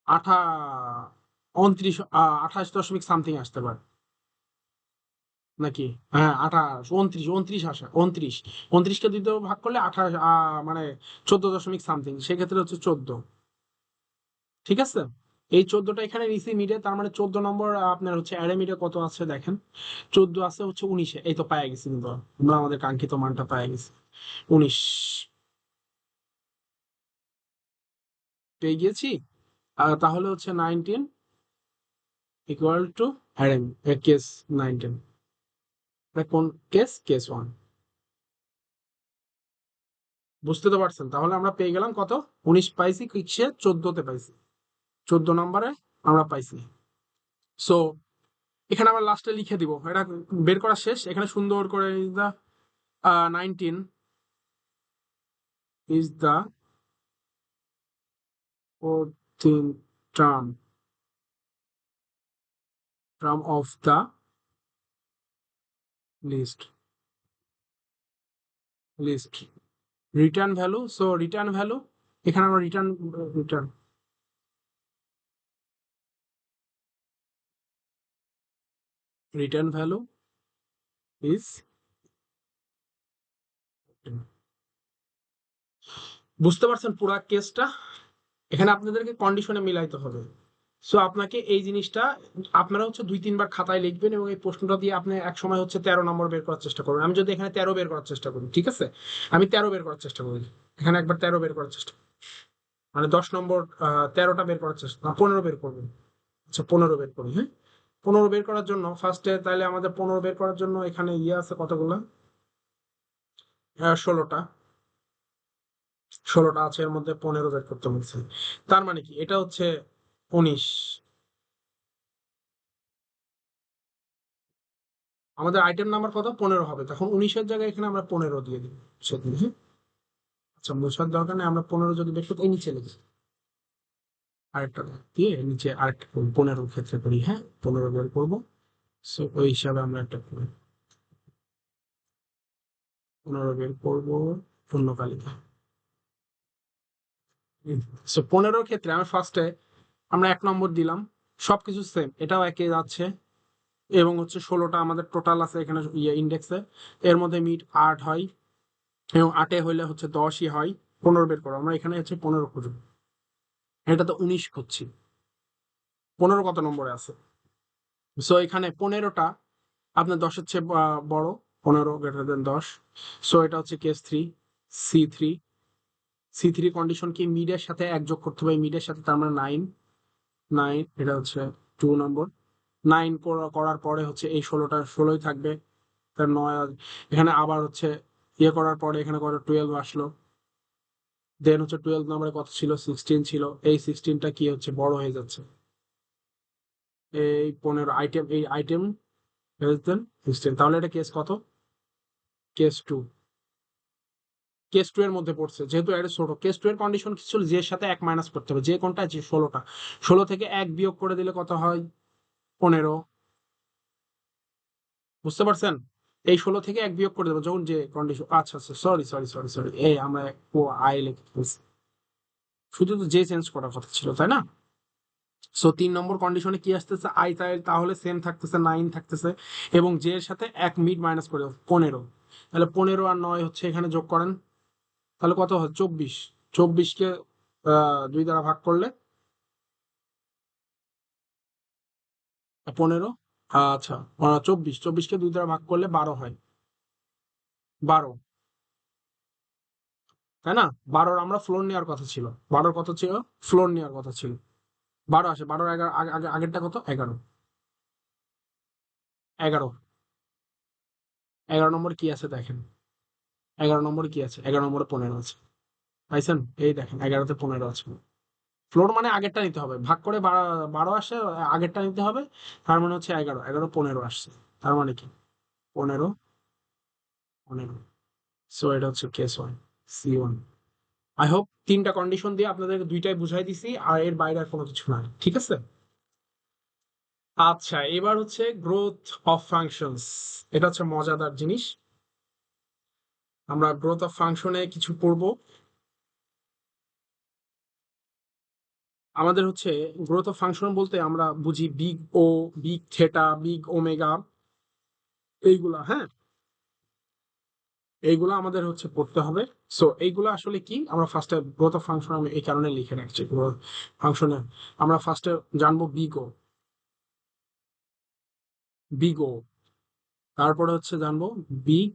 আঠা 29, 28 দশমিক সামথিং আসতে পারে নাকি, হ্যাঁ 28, 29, 29 আসে, 29, 29কে 2 দিয়ে ভাগ করলে 28, মানে 14 দশমিক সামথিং, সেক্ষেত্রে হচ্ছে 14। ঠিক আছে, এই 14টা এখানে নিচে মিডে, তার মানে 14 নম্বর আপনার হচ্ছে অ্যারে মিডে কত আছে দেখেন, 14 আছে হচ্ছে 19-এ, এই তো পায়ে গেছি, কিন্তু আমরা আমাদের কাঙ্ক্ষিত মানটা পায়ে গেছি 19 পেয়ে গিয়েছি। তাহলে হচ্ছে 19 ইকুয়াল টু অ্যারে কেস 19, কোন কেস, কেস 1, বুঝতে তো পারছেন। তাহলে আমরা পেয়ে গেলাম কত, 19 পাইছি, কিসে 14তে পাইছি, 14 নম্বরে আমরা পাইছি। সো এখানে আবার লাস্টে লিখে দিব, এটা বের করা শেষ, এখানে সুন্দর করে 19 is the 14th term of the list, return value, so return value এখানে আমরা return value is, বুঝতে পারছেন পুরো কেসটা, এখানে আপনাদেরকে কন্ডিশনে মিলাইতে হবে। সো আপনাকে এই জিনিসটা আপনারা হচ্ছে 2-3 বার খাতায় লিখবেন, এবং এই প্রশ্নটা দিয়ে আপনি এক সময় হচ্ছে 13 নম্বর বের করার চেষ্টা করবেন। আমি যদি এখানে 13 বের করার চেষ্টা করি, ঠিক আছে, আমি 13 বের করার চেষ্টা করি, এখানে একবার 13 বের করার চেষ্টা, মানে 10 নম্বর 13টা বের করার চেষ্টা না, 15 বের করবেন। আচ্ছা 15 বের করি, হ্যাঁ 15 বের করার জন্য ফার্স্টে তাহলে আমাদের 15 বের করার জন্য এখানে আছে কতগুলো, 16টা, 16টা আছে, এর মধ্যে 15 বের করতে বলছে, তার মানে কি এটা হচ্ছে 19, আমাদের আইটেম নাম্বার কত 15 হবে, তখন 19-এর জায়গায় এখানে আমরা 15 দিয়ে দিব সেদিন। হ্যাঁ, আচ্ছা বোঝার দরকার নেই, আমরা 15 যদি বের করি এই নিচে লিখি, আরেকটা দিয়ে নিচে আরেকটা 15 ক্ষেত্রে করি। হ্যাঁ, 15 বের করবো। সো ওই হিসাবে আমরা একটা 15 বের করবো পূর্ণকালিকা। সো 15 ক্ষেত্রে আমি ফার্স্টে আমরা 1 নম্বর দিলাম, সবকিছু সেম, এটাও একে যাচ্ছে, এবং হচ্ছে 16টা আমাদের টোটাল আছে এখানে ইয়ে ইন্ডেক্সে, এর মধ্যে মিড 8 হয়, এবং 8-এ হইলে হচ্ছে 10ই হয়। 15 বের করো, আমরা এখানে হচ্ছে 15 খুঁজব, এটা তো 19 খুঁজছি, 15 কত নম্বরে আছে। সো এখানে 15টা আপনার 10-এর চেয়ে বড়, 15 গ্রেটার দেন 10। সো এটা হচ্ছে কেস 3, C3। C3 কন্ডিশন কি মিডের সাথে এক যোগ করতে হবে, মিডের সাথে, তার মানে 9, এটা হচ্ছে 2 নম্বর। 9 করার পরে হচ্ছে এই 16টা 16ই থাকবে, তার 9 এখানে আবার হচ্ছে ইয়ে করার পরে এখানে কত 12 আসলো, দেন হচ্ছে 12 নম্বরে কত ছিল 16 ছিল, এই 16টা কি হচ্ছে বড় হয়ে যাচ্ছে, এই 15 আইটেম, এই আইটেম দেন 16, তাহলে এটা কেস কত, কেস 2। কেস 2 এর মধ্যে পড়ছে, যেহেতু এটা ছোট। কেস 2 এর কন্ডিশন কি ছিল, যে এর সাথে 1 মাইনাস করতে হবে, যে কোনটা, যে 16টা, 16 থেকে 1 বিয়োগ করে দিলে কত হয় 15। বুঝতে পারছেন, এই 16 থেকে 1 বিয়োগ করে দেবো যখন যে কন্ডিশন, আচ্ছা আচ্ছা, সরি সরি সরি সরি, এই আমরা ও আই লিখে ফেলছি, শুধু তো যে চেঞ্জ করার কথা ছিল, তাই না। সো 3 নম্বর কন্ডিশনে কি আসতেছে, আই তাহলে সেম থাকতেছে, 9 থাকতেছে, এবং যে এর সাথে 1 মিড মাইনাস করে 15, তাহলে 15 আর 9 হচ্ছে এখানে যোগ করেন, তাহলে কত হয় 24। 24-কে 2 দ্বারা ভাগ করলে 15, আচ্ছা 24, 24-কে 2 দ্বারা ভাগ করলে 12 হয়, 12, তাই না। 12-র আমরা ফ্লোর নেওয়ার কথা ছিল, 12-র কত ছিল, ফ্লোর নেওয়ার কথা ছিল, 12 আসে, 12-র 11, আগেরটা কত 11, 11, 11 নম্বর কি আছে দেখেন, 11 নম্বর কি আছে, 11 নম্বরে 15 আছে, পাইছেন, এই দেখেন 11-তে 15 আছে। ফ্লোর মানে আগেরটা নিতে হবে, ভাগ করে 12 আসে, আগেরটা নিতে হবে, তার মানে হচ্ছে 11, 11 15 আসছে, তার মানে কি 15, 15। সো এটা হচ্ছে কেস 1, C1। আই হোপ 3টা কন্ডিশন দিয়ে আপনাদেরকে 2টাই বুঝাই দিছি, আর এর বাইরে আর কোনো কিছু নাই, ঠিক আছে। আচ্ছা, এবার হচ্ছে গ্রোথ অফ ফাংশনস, এটা হচ্ছে মজাদার জিনিস, আমরা গ্রোথ অফ ফাংশনে কিছু পড়বো। আমাদের হচ্ছে গ্রোথ অফ ফাংশন বলতে আমরা বুঝি big O, big theta, big omega, এইগুলা, হ্যাঁ, এইগুলা আমাদের হচ্ছে পড়তে হবে। সো এইগুলা আসলে কি, আমরা ফার্স্টে গ্রোথ অফ ফাংশন আমি এই কারণে লিখে রাখছি, গ্রোথ ফাংশনে আমরা ফার্স্টে জানবো বিগ ও, বিগ ও, তারপরে হচ্ছে জানবো বিগ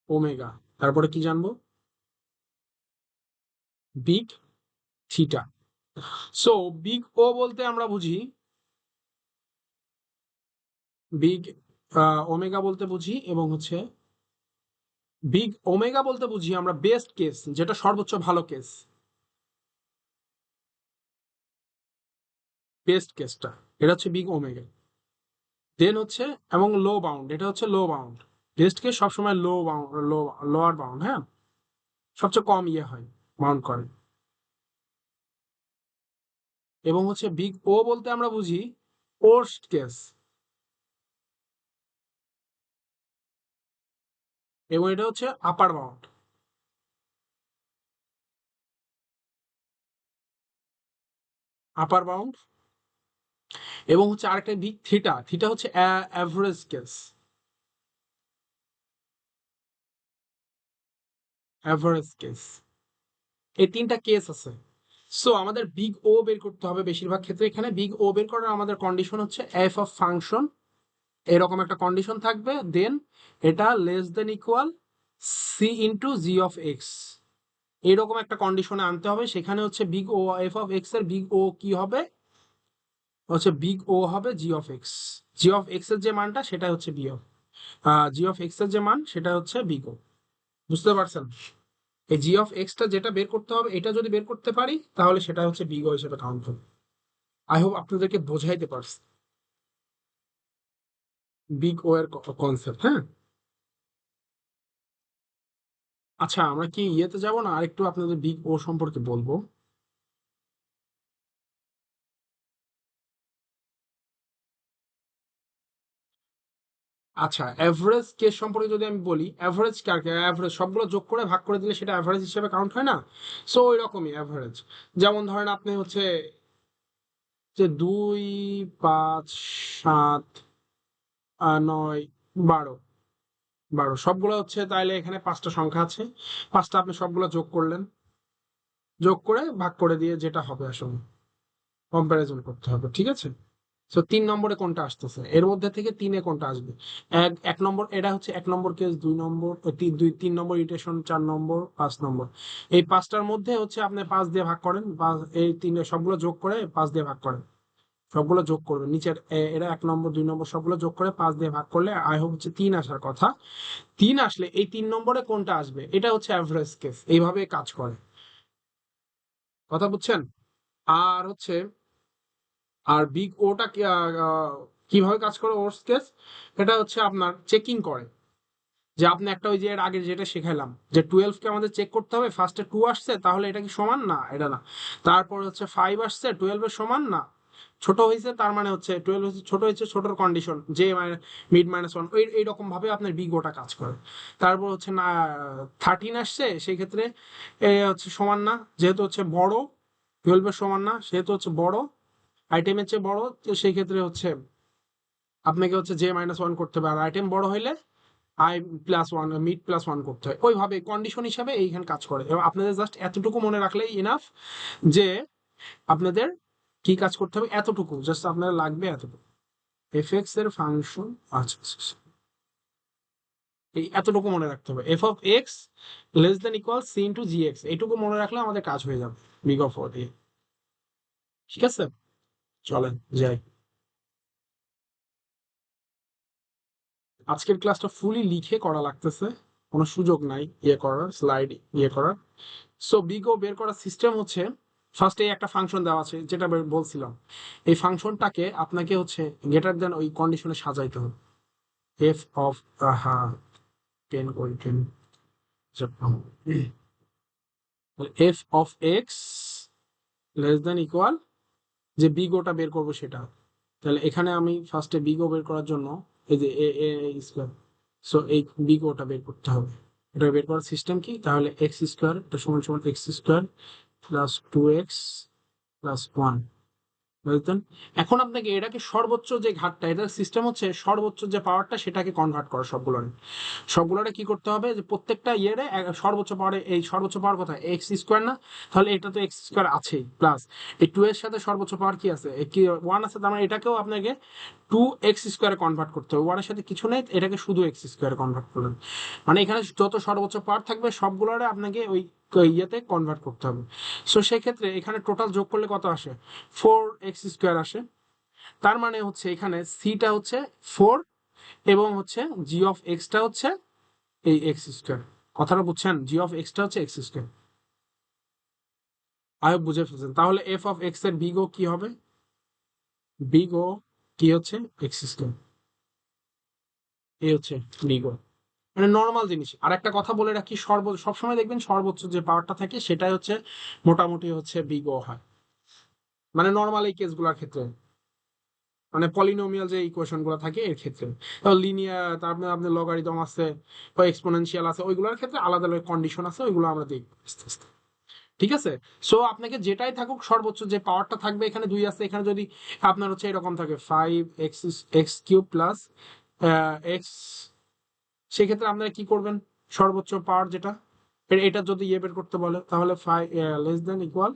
ওমেগা, তারপরে কি জানবো, big theta. So big O বলতে আমরা বুঝি, বিগ ওমেগা বলতে বুঝি, এবং হচ্ছে বিগ ওমেগা বলতে বুঝি আমরা বেস্ট কেস, যেটা সর্বোচ্চ ভালো কেস, বেস্ট কেসটা, এটা হচ্ছে বিগ ওমেগা। দেন হচ্ছে, এবং লো বাউন্ড, এটা হচ্ছে লো বাউন্ড, বেস্ট কেস সবসময় লো বাউন্ড, লোয়ার বাউন্ড, হ্যাঁ, সবচেয়ে কম ইয়ে হয়, বাউন্ড করে। এবং হচ্ছে বিগ ও বলতে আমরা বুঝি ওর্স্ট কেস, এবং এটা হচ্ছে আপার বাউন্ড, আপার বাউন্ড। এবং হচ্ছে আরেকটা বিগ থিটা, থিটা হচ্ছে অ্যাভারেজ কেস, অ্যাভারেজ কেস, এই 3টা কেস আছে। সো আমাদের বিগ ও বের করতে হবে বেশিরভাগ ক্ষেত্রে, এখানে বিগ ও বের করার আমাদের কন্ডিশন হচ্ছে এফ অফ ফাংশন, এরকম একটা কন্ডিশন থাকবে, দেন এটা less than equal c into g of x, এইরকম একটা কন্ডিশনে আনতে হবে। সেখানে হচ্ছে big O, f of x এর বিগ ও কি হবে, হচ্ছে বিগ ও হবে g of x, g of x এর যে মানটা সেটা হচ্ছে b of, g of x এর যে মান সেটা হচ্ছে বিগ ও। বুঝতে পারছেন, এই জি অফ এক্সটা যেটা বের করতে হবে, এটা যদি বের করতে পারি তাহলে সেটা হচ্ছে বিগ ও হিসেবে কাউন্ট হবে। আই হোপ আপনাদেরকে বোঝাইতে পারছি। বিগ ও এর কনসেপ্ট। হ্যাঁ, আচ্ছা আমরা কি ইয়েতে যাব না, আরেকটু আপনাদের বিগ ও সম্পর্কে বলবো। আচ্ছা, অ্যাভারেজ কেস সম্পর্কে যদি আমি বলি, অ্যাভারেজ কাকে, অ্যাভারেজ সবগুলো যোগ করে ভাগ করে দিলে সেটা অ্যাভারেজ হিসেবে কাউন্ট হয় না। সো ওই রকমই অ্যাভারেজ। যেমন ধরেন আপনি হচ্ছে যে 2, 5, 7, 9, 12 সবগুলো হচ্ছে, তাইলে এখানে 5টা সংখ্যা আছে, 5টা আপনি সবগুলো যোগ করলেন, যোগ করে ভাগ করে দিয়ে যেটা হবে আসলে কম্পারিজন করতে হবে, ঠিক আছে। সো 3 নম্বরে কোনটা আসতেছে এর মধ্যে থেকে, 3-এ কোনটা আসবে। এক নম্বর, এটা হচ্ছে 1 নম্বর কেস, 2 নম্বর, 3 নম্বর ইটারেশন, 4 নম্বর, 5 নম্বর। এই 5টার মধ্যে হচ্ছে আপনি 5 দিয়ে ভাগ করেন, এই 3 সবগুলো যোগ করে 5 দিয়ে ভাগ করেন, সবগুলো যোগ করবেন নিচের এরা 1 নম্বর 2 নম্বর সবগুলো যোগ করে 5 দিয়ে ভাগ করলে আই হোপ হচ্ছে 3 আসার কথা। 3 আসলে এই 3 নম্বরে কোনটা আসবে, এটা হচ্ছে অ্যাভারেজ কেস, এইভাবে কাজ করে। কথা বুঝছেন। আর হচ্ছে, আর বিগ ওটা কিভাবে কাজ করে ওর কেস, এটা হচ্ছে আপনার চেকিং করে, যে আপনি একটা ওই যে এর আগে যেটা শেখালাম যে 12কে আমাদের চেক করতে হবে, ফার্স্টে 2 আসছে তাহলে এটা কি সমান, না এটা না। তারপর হচ্ছে 5 আসছে 12 এর সমান না, ছোট হয়েছে তার মানে হচ্ছে 12 হচ্ছে ছোট হয়েছে, ছোটর কন্ডিশন যে মিড -1, ওই এইরকম ভাবে আপনার বিগ ওটা কাজ করে। তারপর হচ্ছে না 13 আসছে সেই ক্ষেত্রে এ হচ্ছে সমান না, যেহেতু হচ্ছে বড়, 12 এর সমান না সেহেতু হচ্ছে বড়, আইটেমের চেয়ে বড়, তো সেই ক্ষেত্রে হচ্ছে আপনাকে হচ্ছে J-1 করতে হবে, আর আইটেম বড় হইলে I+1, মিড+1 করতে হয়। ওইভাবে কন্ডিশন হিসাবে এইখানে কাজ করে, এবং আপনাদের জাস্ট এতটুকু মনে রাখলেই ইনাফ, যে আপনাদের কি কাজ করতে হবে, এতটুকু জাস্ট আপনাদের লাগবে, এতটুকু এফএক্স এর ফাংশন। আচ্ছা আচ্ছা, আচ্ছা। এই এতটুকু মনে রাখতে হবে, f(x) c(g(x), এইটুকু মনে রাখলে আমাদের কাজ হয়ে যাবে বিগ অফ ও দিয়ে। ঠিক আছে, চলেন যাই। আজকের ক্লাসটা ফুলি লিখে করা লাগতেছে, কোনো সুযোগ নাই ইয়ে করার, স্লাইড ইয়ে করার। সো বিগ ও বের করার সিস্টেম হচ্ছে, ফার্স্টে একটা ফাংশন দেওয়া আছে যেটা বলছিলাম, এই ফাংশনটাকে আপনাকে হচ্ছে গ্রেটার দেন ওই কন্ডিশনে সাজাইতে হবে। এফ অফ, হ্যাঁ, 10 করি 10, F of x less than equal, যে বিগ ওটা বের করবো সেটা। তাহলে এখানে আমি ফার্স্টে বিগ ও বের করার জন্য এই যে এ এ স্কোয়ার, সো এই বিগ ওটা বের করতে হবে। এটা বের করার সিস্টেম কি, তাহলে এক্স স্কোয়ার এটা সমান সমান x² প্লাস 2x+1, বুঝলেন। এখন আপনাকে এটাকে সর্বোচ্চ যে ঘাতটা, এটার সিস্টেম হচ্ছে সর্বোচ্চ যে পাওয়ারটা সেটাকে কনভার্ট করা সবগুলোরে কি করতে হবে, যে প্রত্যেকটা ইয়েরে সর্বোচ্চ পাওয়ারে, এই সর্বোচ্চ পাওয়ার কথা x² না, তাহলে এটা তো x² আছেই, প্লাস এই 2 এর সাথে সর্বোচ্চ পাওয়ার কি আছে, কি 1 আছে, তার মানে এটাকেও আপনাকে 2x² কনভার্ট করতে হবে, 1 এর সাথে কিছু নেই, এটাকে শুধু x² কনভার্ট করলেন, মানে এখানে যত সর্বোচ্চ পাওয়ার থাকবে সবগুলোরে আপনাকে ওই ইয়েতে কনভার্ট করতে হবে। সো সেক্ষেত্রে এখানে টোটাল যোগ করলে কত আসে, 4x² আসে। তার মানে হচ্ছে এখানে সিটা হচ্ছে 4, এবং হচ্ছে g(x)টা হচ্ছে এই x²। কথাটা বুঝছেন, g(x)টা হচ্ছে x²। আই হোপ বুঝে ফেলছেন। তাহলে f(x) এর বিগ ও কি হবে, বিগ ও কি হচ্ছে x², এই হচ্ছে বিগ ও, মানে নর্মাল জিনিস। আর একটা কথা বলে রাখি, সবসময় দেখবেন সর্বোচ্চ যে পাওয়ারটা থাকে সেটাই হচ্ছে মোটামুটি হচ্ছে বিগ ও হয়, মানে নর্মাল এই কেসগুলোর ক্ষেত্রে, মানে পলিনোমিয়াল যে ইকুয়েশন গুলো থাকে এর ক্ষেত্রে। লিনিয়ার, তারপরে আপনার লগারিদম আছে বা এক্সপোনেনশিয়াল আছে, ওইগুলোর ক্ষেত্রে আলাদা আলাদা কন্ডিশন আছে, ওইগুলো আমরা দেখব আস্তে আস্তে। ঠিক আছে। সো আপনাকে যেটাই থাকুক সর্বোচ্চ যে পাওয়ারটা থাকবে, এখানে 2 আছে, এখানে যদি আপনার হচ্ছে এরকম থাকে 5x³ প্লাস এক্স, সেক্ষেত্রে আপনারা কি করবেন, সর্বোচ্চ পাওয়ার যেটা, এটা যদি ইয়ে বের করতে বলে তাহলে 5 লেস দেন ইকুয়াল,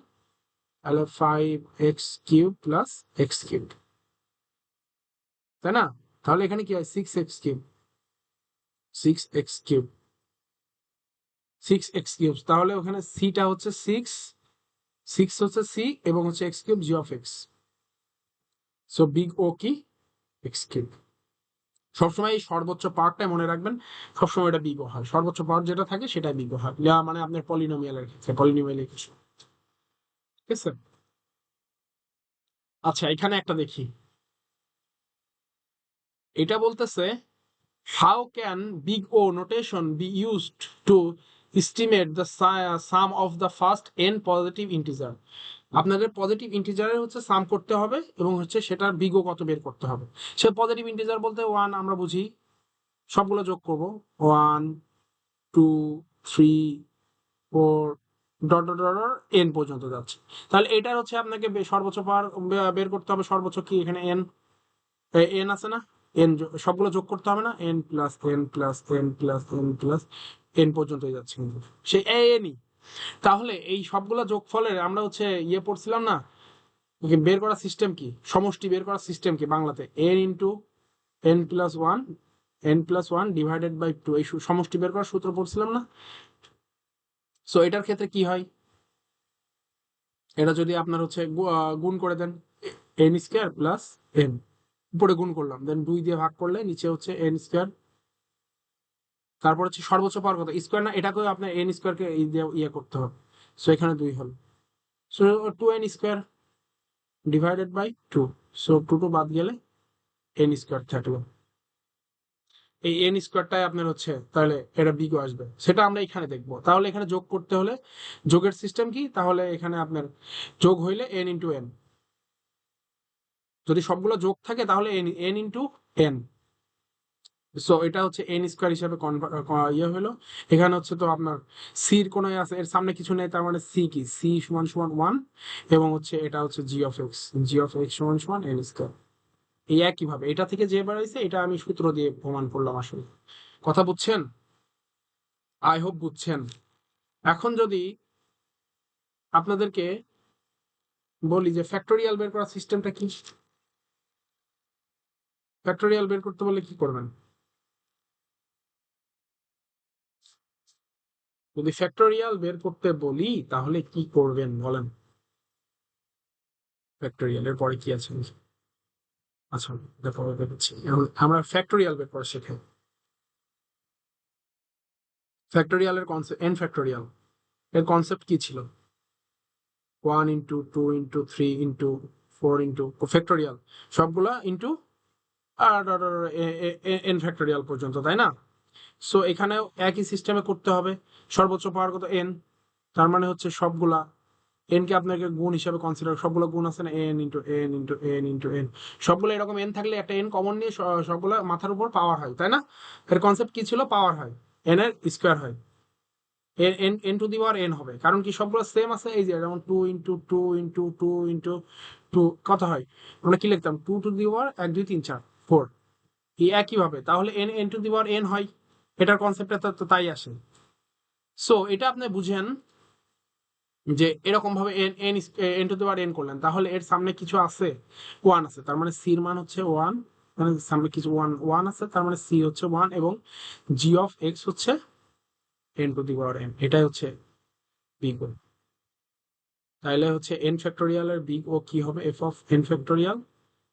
তাহলে 5x³ প্লাস x³, তাই না। তাহলে এখানে কি হয়, 6x³, 6x³ 6x³, তাহলে ওখানে সিটা হচ্ছে 6, 6 হচ্ছে সি, এবং হচ্ছে x³ g(x). So big O কি, x³। সবসময় এই সর্বোচ্চ পাওয়ারটাই মনে রাখবেন, সবসময় এটা বিগ ও হয়, সর্বোচ্চ পাওয়ার যেটা থাকে সেটাই বিগ ও হয়, মানে আপনার পলিনোমিয়ালের ক্ষেত্রে, পলিনোমিয়াল ইকুয়েশন। ঠিক আছে। আচ্ছা এখানে একটা দেখি, এটা বলতেছে how can big O notation be used to estimate the sum of the first n positive integer? আপনাদের পজিটিভ ইন্টিজারের হচ্ছে সাম করতে হবে এবং হচ্ছে সেটার বিগ ও কত বের করতে হবে। সে পজিটিভ ইন্টিজার বলতে 1 আমরা বুঝি, সবগুলো যোগ করব 1 2 3 4 ডট ডট ডট এন পর্যন্ত যাচ্ছে। তাহলে এটার হচ্ছে আপনাকে সর্বোচ্চ পাওয়ার বের করতে হবে। সর্বোচ্চ কি এখানে এন, এন আছে না, এন সবগুলো যোগ করতে হবে না, N plus N plus N plus N plus N পর্যন্তই যাচ্ছে কিন্তু সে এনই। তাহলে এই সবগুলো যোগফলের আমরা হচ্ছে ইয়ে পড়ছিলাম না, বের করার সিস্টেম কি, সমষ্টি বের করার সিস্টেম কি বাংলাতে, N into N plus one, N plus one divided by two, এই সমষ্টি বের করার সূত্র পড়ছিলাম না। সো এটার ক্ষেত্রে কি হয়, এটা যদি আপনার হচ্ছে গুণ করে than n square plus N, উপরে গুণ করলাম, দেন 2 দিয়ে ভাগ করলে নিচে হচ্ছে এন স্কোয়ার, তারপর হচ্ছে সর্বোচ্চ পাওয়ার কথা স্কোয়ার না, এটাকেও আপনার এন স্কোয়ারকে ইয়ে করতে হবে। সো এখানে 2 হল, so 2n square divided by 2, so 2 বাদ গেলে এন স্কোয়ার থাকলো। এই এন স্কোয়ারটাই আপনার হচ্ছে তাহলে এটা বিগও আসবে, সেটা আমরা এখানে দেখবো। তাহলে এখানে যোগ করতে হলে যোগের সিস্টেম কি, তাহলে এখানে আপনার যোগ হইলে এন ইন্টু এন, যদি সবগুলো যোগ থাকে তাহলে N N into N. So এটা হচ্ছে এন স্কোয়ার হিসাবে ইয়ে হলো। এখানে হচ্ছে তো আপনার সির কোনো আছে, এর সামনে কিছু নেই, তার মানে সি কি, সি সমান সমান 1, এবং হচ্ছে এটা হচ্ছে g of x, g of x সমান সমান এন স্কোয়ার। এই একইভাবে এটা থেকে যে বেড়াইছে এটা আমি সূত্র দিয়ে প্রমাণ করলাম। আসলে কথা বুঝছেন? আই হোপ বুঝছেন। এখন যদি আপনাদেরকে বলি যে ফ্যাক্টোরিয়াল বের করার সিস্টেমটা কি, ফ্যাক্টোরিয়াল বের করতে বললে কি করবেন? যদি ফ্যাক্টোরিয়াল বের করতে বলি তাহলে কি করবেন বলেন? ফ্যাক্টোরিয়ালের পরে কি আছে? আচ্ছা, দেখো দেখছি আমরা ফ্যাক্টোরিয়াল বের করা শেখাই। ফ্যাক্টোরিয়ালের কনসেপ্ট, এন ফ্যাক্টোরিয়াল এর কনসেপ্ট কি ছিল? 1 into 2 into 3 into 4 into factorial, সবগুলা ইন্টু আর এন ফ্যাক্টোরিয়াল পর্যন্ত, তাই না? সো এখানেও একই সিস্টেমে করতে হবে। সর্বোচ্চ পাওয়ার কত এন, তার মানে হচ্ছে সবগুলা এন কে আপনাকে গুণ হিসাবে কনসিডার, সবগুলো গুণ আছে না, N into N into N into N, সবগুলো এরকম এন থাকলে একটা এন কমন নিয়ে সবগুলো মাথার উপর পাওয়ার হয়, তাই না? এর কনসেপ্ট কি ছিল, পাওয়ার হয়, এন এর স্কোয়ার হয়, N n to the power N হবে, কারণ কি সবগুলো সেম আছে। এই যে যেমন 2 ইন্টু 2 ইন্টু 2 ইন্টু 2 কত হয়, আমরা কি লিখতাম, 2 টু দি পাওয়ার 1 2 3 4 4, এই একইভাবে তাহলে N n to the power n হয়, এটার কনসেপ্টটা তো তাই আসে। সো এটা আপনি বুঝেন যে এরকম ভাবে N N n to the power N করলেন, তাহলে এর সামনে কিছু আছে, 1 আছে, তার মানে সি এর মান হচ্ছে 1, মানে সামনে কিছু 1 1 আছে, তার মানে সি হচ্ছে 1, এবং জি অফ এক্স হচ্ছে N to the power N, এটাই হচ্ছে বিগ ও। তাহলে হচ্ছে এন ফ্যাক্টোরিয়াল এর বিগ ও কি হবে, এফ অফ এন ফ্যাক্টোরিয়াল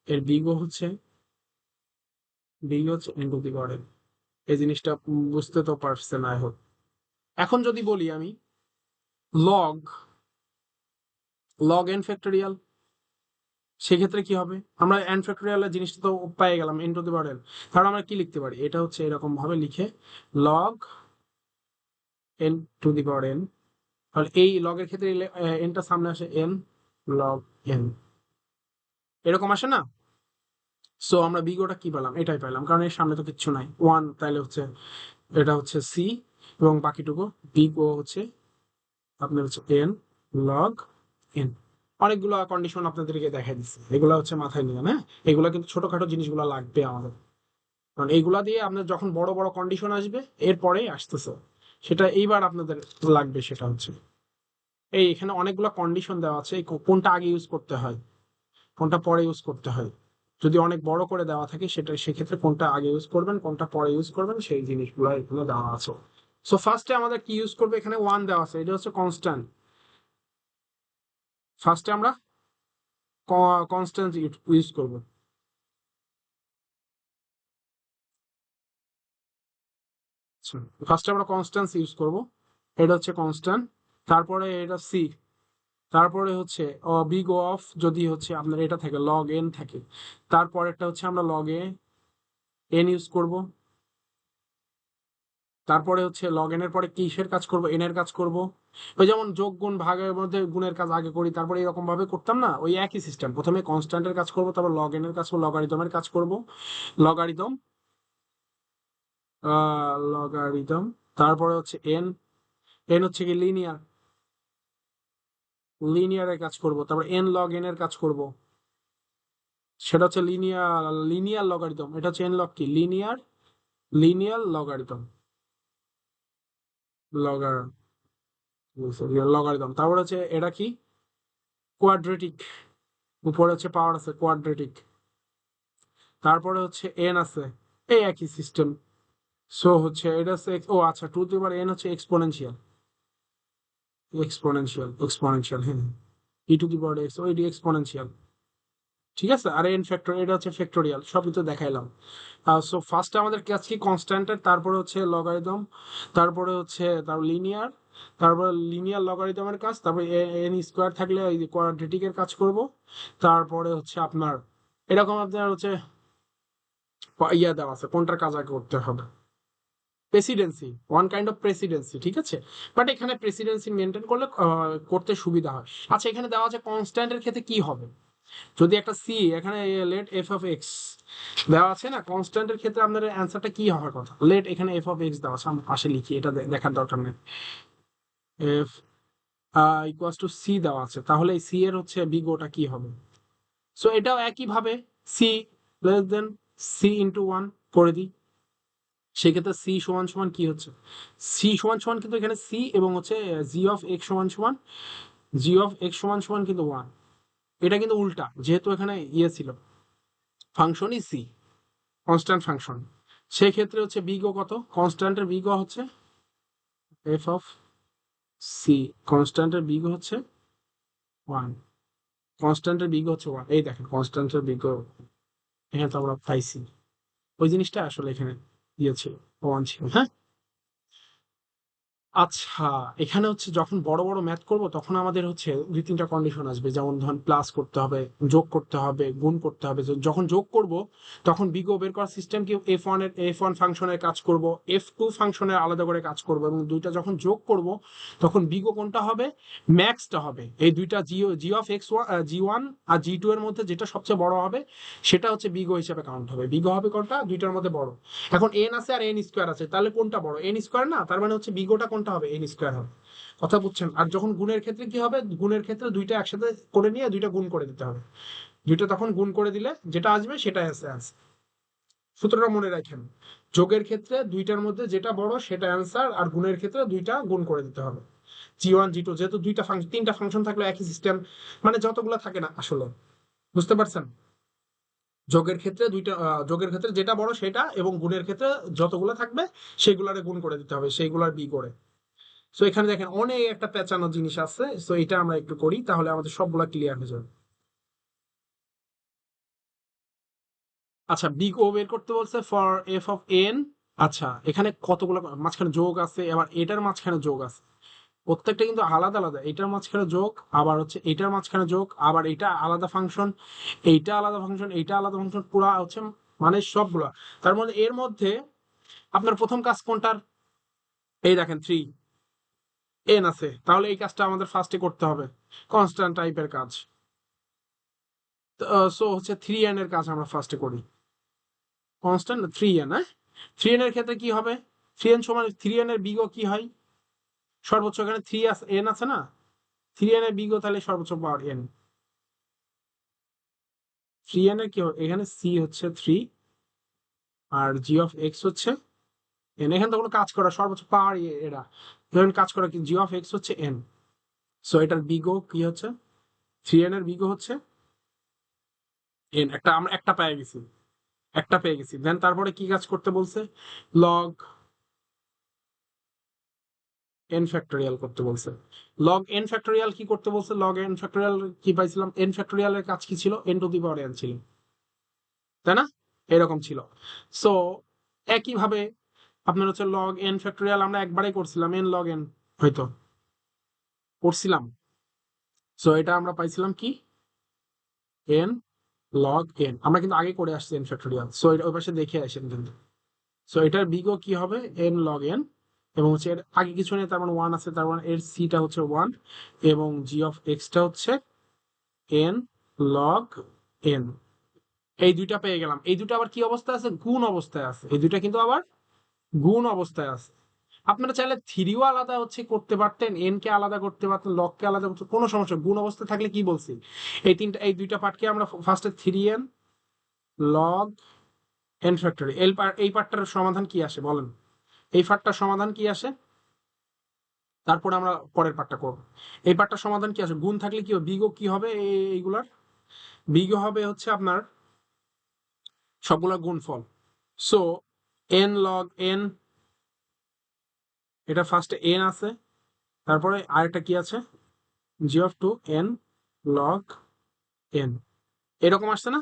এর বিগ ও হচ্ছে N to the power N. এই জিনিসটা বুঝতে তো পারছেন আই হোপ। এখন যদি বলি আমি লগ লগ এন ফ্যাক্টোরিয়াল, সেক্ষেত্রে কি হবে, আমরা এন ফ্যাক্টোরিয়ালের জিনিসটা তো পেয়ে গেলাম N to the power N, তাহলে আমরা কি লিখতে পারি, এটা হচ্ছে এরকম ভাবে লিখে log N to the power N, তাহলে এই লগের ক্ষেত্রে এনটা সামনে আসে এন লগ এন, এরকম আসে না? সো আমরা বিগোটা কি পেলাম, এটাই পেলাম, কারণ এর সামনে তো কিচ্ছু নাই 1, তাহলে হচ্ছে এটা হচ্ছে সি, এবং বাকিটুকু বিগ ও হচ্ছে আপনার হচ্ছে এন লগ এন। অনেকগুলো কন্ডিশন আপনাদেরকে দেখাই দিচ্ছে, এগুলো হচ্ছে মাথায় নিয়ে, হ্যাঁ এগুলো কিন্তু ছোটখাটো জিনিসগুলো লাগবে আমাদের, কারণ এইগুলা দিয়ে আপনার যখন বড় বড় কন্ডিশন আসবে এরপরে আসতেছে, সেটা এইবার আপনাদের লাগবে, সেটা হচ্ছে এই এখানে অনেকগুলো কন্ডিশন দেওয়া আছে, কোনটা আগে ইউজ করতে হয় কোনটা পরে ইউজ করতে হয়, যদি অনেক বড় করে দেওয়া থাকে সেটা সেক্ষেত্রে কোনটা আগে ইউজ করবেন কোনটা পরে ইউজ করবেন সেই জিনিসগুলো এখানে দেওয়া আছে। সো ফার্স্টে আমাদের কি ইউজ করবে, এখানে 1 দেওয়া আছে, এটা হচ্ছে কনস্ট্যান্ট, ফার্স্টে আমরা কনস্ট্যান্ট ইউজ করব। ফার্স্টে আমরা কনস্ট্যান্ট ইউজ করব, এটা হচ্ছে কনস্ট্যান্ট, তারপরে এটা সি, তারপরে হচ্ছে বিগ অফ যদি হচ্ছে আপনার এটা থাকে লগ এন থাকে, তারপরেরটা হচ্ছে আমরা লগ এ এন ইউজ করব, তারপরে হচ্ছে লগ এন এর পরে কিসের কাজ করব, এন এর কাজ করব। ওই যেমন যোগ গুণ ভাগের মধ্যে গুণের কাজ আগে করি, তারপরে এরকম ভাবে করতাম না, ওই একই সিস্টেম। প্রথমে কনস্ট্যান্টের কাজ করব, তারপর লগ এন এর কাজ করব, লগারিদমের কাজ করব, লগারিদম, লগারিদম, তারপরে হচ্ছে এন, এন হচ্ছে কি লিনিয়ার, লিনিয়ারের কাজ করব, তারপর এন লগ এন এর কাজ করব, সেটা হচ্ছে লিনিয়ার, লিনিয়ার লগারিদম। এটা হচ্ছে এন লগ কি, লিনিয়ার, লিনিয়ার লগারিদম, লগার, লগারিদম। তারপর হচ্ছে এটা কি, কোয়াড্রেটিক, উপরে হচ্ছে পাওয়ার আছে কোয়াড্রেটিক, তারপরে হচ্ছে এন আছে, এই একই সিস্টেম। সো হচ্ছে এটা হচ্ছে ও আচ্ছা, টু দি পাওয়ার এন হচ্ছে এক্সপোনেনশিয়াল, এক্সপোনেনশিয়াল, এক্সপোনেনশিয়াল, হ্যাঁ, ই টু দি পাওয়ার এক্স, ওই এক্সপোনেনশিয়াল, ঠিক আছে। আর এন ফ্যাক্টর, এটা হচ্ছে ফ্যাক্টোরিয়াল, সবই তো দেখাইলাম। সো ফার্স্টে আমাদের কাজ কি, কনস্ট্যান্টের, তারপরে হচ্ছে লগারিদম, তারপরে হচ্ছে তার লিনিয়ার, তারপরে লিনিয়ার লগারিদমের কাজ, তারপরে এন স্কোয়ার থাকলে ওই কোয়াড্রেটিকের কাজ করব, তারপরে হচ্ছে আপনার এরকম আপনার হচ্ছে ইয়া দেওয়া আছে কোনটার কাজ আগে করতে হবে, Presidency, one kind of Presidency, ঠিক আছে। বাট এখানে প্রেসিডেন্সি মেনটেন করলে করতে সুবিধা হয়। আচ্ছা, এখানে দেওয়া আছে কনস্ট্যান্টের ক্ষেত্রে কি হবে, যদি একটা সি এখানে লেট এফ অফ এক্স দেওয়া আছে না, কনস্ট্যান্টের ক্ষেত্রে আপনার অ্যান্সারটা কি হওয়ার কথা, লেট এখানে এফ অফ এক্স দেওয়া আছে, আমি পাশে লিখি, এটা দেখার দরকার নেই। এফ ইকুয়ালস টু সি দেওয়া আছে, তাহলে এই সি এর হচ্ছে বিগোটা কি হবে। সো এটাও একই ভাবে C less than C into one করে দিই, সেক্ষেত্রে সি সমান সমান কি হচ্ছে, সি সমান সমান কিন্তু এখানে সি এবং হচ্ছে জি অফ এক্স সমান সমান, জি অফ এক্স সমান সমান কিন্তু ওয়ান। এটা কিন্তু উল্টা, যেহেতু এখানে ইয়ে ছিল, ফাংশনই সি, কনস্ট্যান্ট ফাংশন, সেক্ষেত্রে হচ্ছে বিগো কত, কনস্ট্যান্টের বিগো হচ্ছে এফ অফ সি, কনস্ট্যান্টের বিগো হচ্ছে ওয়ান, কনস্ট্যান্টের বিগো হচ্ছে ওয়ান, এই দেখেন কনস্ট্যান্টের বিগো এখানে তো আমরা পাইছি, ওই জিনিসটা আসলে এখানে দিয়েছিল, ওয়ান ছিল, হ্যাঁ। আচ্ছা, এখানে হচ্ছে যখন বড় বড় ম্যাথ করব তখন আমাদের হচ্ছে দুই তিনটা কন্ডিশন আসবে, যেমন ধরুন প্লাস করতে হবে, যোগ করতে হবে, গুণ করতে হবে। যখন যোগ করব তখন বিগো বের করার সিস্টেম কি, এফ ওয়ান ফাংশনের কাজ করব, এফ টু ফাংশনের আলাদা করে কাজ করব, এবং দুইটা যখন যোগ করব তখন বিগো কোনটা হবে, ম্যাক্সটা হবে। এই দুইটা g of x one, g one আর জি টু এর মধ্যে যেটা সবচেয়ে বড় হবে সেটা হচ্ছে বিগো হিসেবে কাউন্ট হবে। বিগো হবে কোনটা, দুইটার মধ্যে বড়। এখন এন আছে আর এন স্কোয়ার আছে, তাহলে কোনটা বড়, এন স্কোয়ার না, তার মানে হচ্ছে বিগোটা কোনটা হবে, এন স্কোয়ার হবে। কথা বুঝছেন। আর যখন গুণের ক্ষেত্রে কি হবে, গুণের ক্ষেত্রে দুইটা একসাথে করে নিয়ে দুইটা গুণ করে দিতে হবে, দুইটা তখন গুণ করে দিলে যেটা আসবে সেটাই আছে অ্যান্সার। সূত্রটা মনে রাখেন, যোগের ক্ষেত্রে দুইটার মধ্যে যেটা বড় সেটা অ্যান্সার, আর গুণের ক্ষেত্রে দুইটা গুণ করে দিতে হবে। জি ওয়ান জি টু, যেহেতু দুইটা ফাংশন, তিনটা ফাংশন থাকলে একই সিস্টেম, মানে যতগুলো থাকে না আসলে, বুঝতে পারছেন। যোগের ক্ষেত্রে দুইটা, যোগের ক্ষেত্রে যেটা বড় সেটা, এবং গুণের ক্ষেত্রে যতগুলো থাকবে সেগুলারে গুণ করে দিতে হবে, সেইগুলার বি করে। সো এখানে দেখেন অনেক একটা পেঁচানো জিনিস আছে, সো এটা আমরা একটু করি তাহলে আমাদের সবগুলা ক্লিয়ার হয়ে যাবে। আচ্ছা, বিগ ও বের করতে বলছে ফর এফ অফ এন। আচ্ছা, এখানে কতগুলো মাঝখানে যোগ আছে, আবার এটার মাঝখানে যোগ আছে, প্রত্যেকটা কিন্তু আলাদা আলাদা, এটার মাঝখানে যোগ, আবার হচ্ছে এটার মাঝখানে যোগ, আবার এটা আলাদা ফাংশন, এইটা আলাদা ফাংশন, এইটা আলাদা ফাংশন, পুরা হচ্ছে মানে সবগুলা। তার মধ্যে এর মধ্যে আপনার প্রথম কাজ কোনটার, এই দেখেন থ্রি এন আছে, তাহলে এই কাজটা আমাদের ফার্স্টে করতে হবে, কনস্ট্যান্ট টাইপের কাজ। সো হচ্ছে থ্রি এন এর কাজ আমরা ফার্স্টে করি, কনস্ট্যান্ট থ্রি এন, হ্যাঁ। থ্রি এন এর ক্ষেত্রে কি হবে, থ্রি এন সমান থ্রি এন এর বিগো কি হয়, সর্বোচ্চ এখানে থ্রি এন আছে না, থ্রি এন এর বিগো তাহলে সর্বোচ্চ পাওয়ার এন। থ্রি এন এর কি হবে, এখানে সি হচ্ছে থ্রি, আর জি অফ এক্স হচ্ছে এন, এখানে তো কোনো কাজ করা সর্বোচ্চ পাওয়ার এরা, ধরুন কাজ করা কি, জি অফ এক্স হচ্ছে এন। সো এটার বিগো কি হচ্ছে, থ্রি এন এর বিগো হচ্ছে এন, একটা আমরা একটা পেয়ে গেছি, একটা পেয়ে গেছি। দেন তারপরে কি কাজ করতে বলছে, লগ এন ফ্যাক্টোরিয়াল করতে বলছে। লগ এন ফ্যাক্টোরিয়াল কি করতে বলছে, লগ এন ফ্যাক্টোরিয়াল কি পাইছিলাম, এন ফ্যাক্টোরিয়ালের কাজ কি ছিল, N to the power N ছিল, তাই না, এরকম ছিল। সো একইভাবে আপনার হচ্ছে লগ এন ফ্যাক্টোরিয়াল আমরা একবারে করছিলাম, এন লগ এন হয়তো করছিলাম। সো এটা আমরা পাইছিলাম কি, এন লগ এন, আমরা কিন্তু আগে করে আসছি এন ফ্যাক্টোরিয়াল, সো এটা ওই পাশে দেখে আসেন কিন্তু। সো এটার বিগও কি হবে এন লগ এন, এবং হচ্ছে এর আগে কিছু নেই, তার মানে ওয়ান আছে, তার মানে এর সিটা হচ্ছে ওয়ান, এবং জি অফ এক্সটা হচ্ছে এন লগ এন। এই দুইটা পেয়ে গেলাম। এই দুটো আবার কি অবস্থায় আছে? গুণ অবস্থায় আছে। এই দুইটা কিন্তু আবার গুণ অবস্থায় আছে। আপনারা চাইলে থ্রিও আলাদা হচ্ছে করতে পারতেন, এন কে আলাদা করতে পারতেন, লগ কে আলাদা করতে, কোনো সমস্যা। গুণ অবস্থায় থাকলে কি বলছি, এই দুইটা পার্টকে আমরা ফার্স্টে three N log N factory, এই পার্টটার সমাধান কি আসে বলেন, এই পার্টটার সমাধান কি আসে, তারপরে আমরা পরের পার্টটা করব। এই পার্টটার সমাধান কি আসে? গুণ থাকলে কি হবে, বিগো কি হবে, এইগুলার বিগো হবে হচ্ছে আপনার সবগুলা গুণফল। সো এন লগ এন, এটা ফার্স্টে এন আছে, তারপরে আরেকটা কি আছে, g of two n log n, এরকম আসছে না?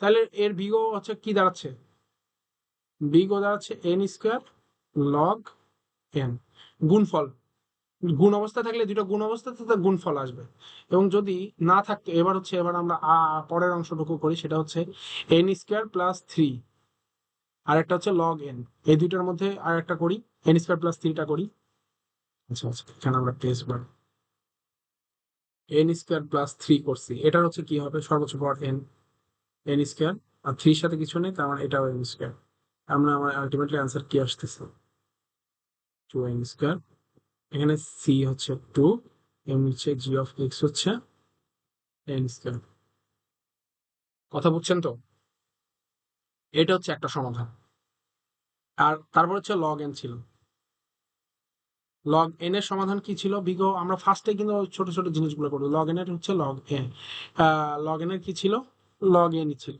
তাহলে এর বিগো হচ্ছে কি দাঁড়াচ্ছে, বিগো দাঁড়াচ্ছে এন স্কোয়ার লগ এন, গুণফল। গুণ অবস্থা থাকলে দুটো গুণ অবস্থাতে তার গুণফল আসবে, এবং যদি না থাকতো, এবার আমরা পরের অংশটুকু করি, সেটা হচ্ছে এন স্কোয়ার প্লাস থ্রি, আর একটা হচ্ছে লগ এন। এই দুইটার মধ্যে আর একটা করি, এন স্কোয়ার প্লাস থ্রিটা করি। আচ্ছা আচ্ছা, এখানে আমরা পেজ বার এন স্কোয়ার প্লাস থ্রি করছি, এটার হচ্ছে কি হবে, সর্বোচ্চ পাওয়ার এন, এন স্কোয়ার, আর থ্রির সাথে কিছু নেই, তার মানে এটাও এন স্কোয়ার। আমরা আমার আলটিমেটলি অ্যান্সার কি আসতেছে, টু এন স্কোয়ার, এখানে সি হচ্ছে টু, এবং হচ্ছে জি অফ এক্স হচ্ছে এন স্কোয়ার। কথা বুঝছেন তো? এটা হচ্ছে একটা সমাধান। আর তারপর হচ্ছে লগ এন ছিল, লগ এন এর সমাধান কি ছিল বিগো, আমরা ফার্স্টে কিন্তু ছোট ছোট জিনিসগুলো করবো। লগ এন এর হচ্ছে লগ এন, লগ এন এর কি ছিল, লগ এনই ছিল,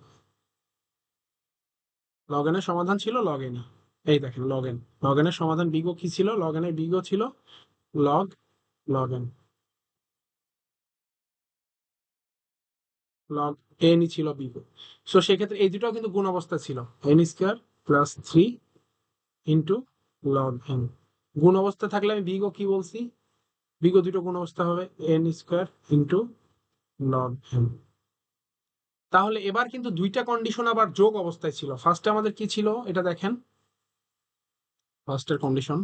লগ এন এর সমাধান ছিল লগ এন। এই দেখেন লগ এন, লগ এন এর সমাধান বিগো কি ছিল, লগ এন এর বিগো ছিল লগ লগ এন, লগ এনই ছিল বিগো। সো সেক্ষেত্রে এই দুটাও কিন্তু গুণ অবস্থা ছিল, N square plus three into log N. গুণ অবস্থা থাকলে আমি বিগো কি বলছি, বিগো দুটো গুণ অবস্থা হবে N square into log n. তাহলে এবার কিন্তু দুইটা কন্ডিশন আবার যোগ অবস্থায় ছিল। ফার্স্টে আমাদের কি ছিল এটা দেখেন, ফার্স্টের condition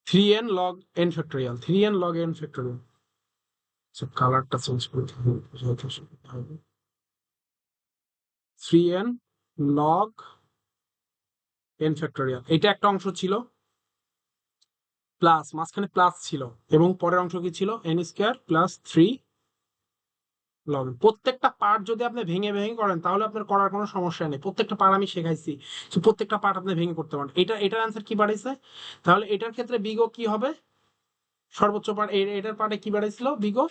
three N log N factorial, three N log N factorial. কালারটা চেঞ্জ করতে হবে, three N log N factorial, এটা একটা অংশ ছিল, প্লাস মাঝখানে প্লাস ছিল, এবং পরের অংশ কি ছিল, N square plus three log. প্রত্যেকটা পার্ট যদি আপনি ভেঙে ভেঙে করেন তাহলে আপনার করার কোনো সমস্যা নেই, প্রত্যেকটা পার্ট আমি শেখাইছি, তো প্রত্যেকটা পার্ট আপনি ভেঙে করতে পারেন। এটার অ্যান্সার কি বাড়াইছে, তাহলে এটার ক্ষেত্রে বিগো কি হবে, সর্বোচ্চ পার্ট, এটার পার্টে কি বাড়াইছিল বিগো,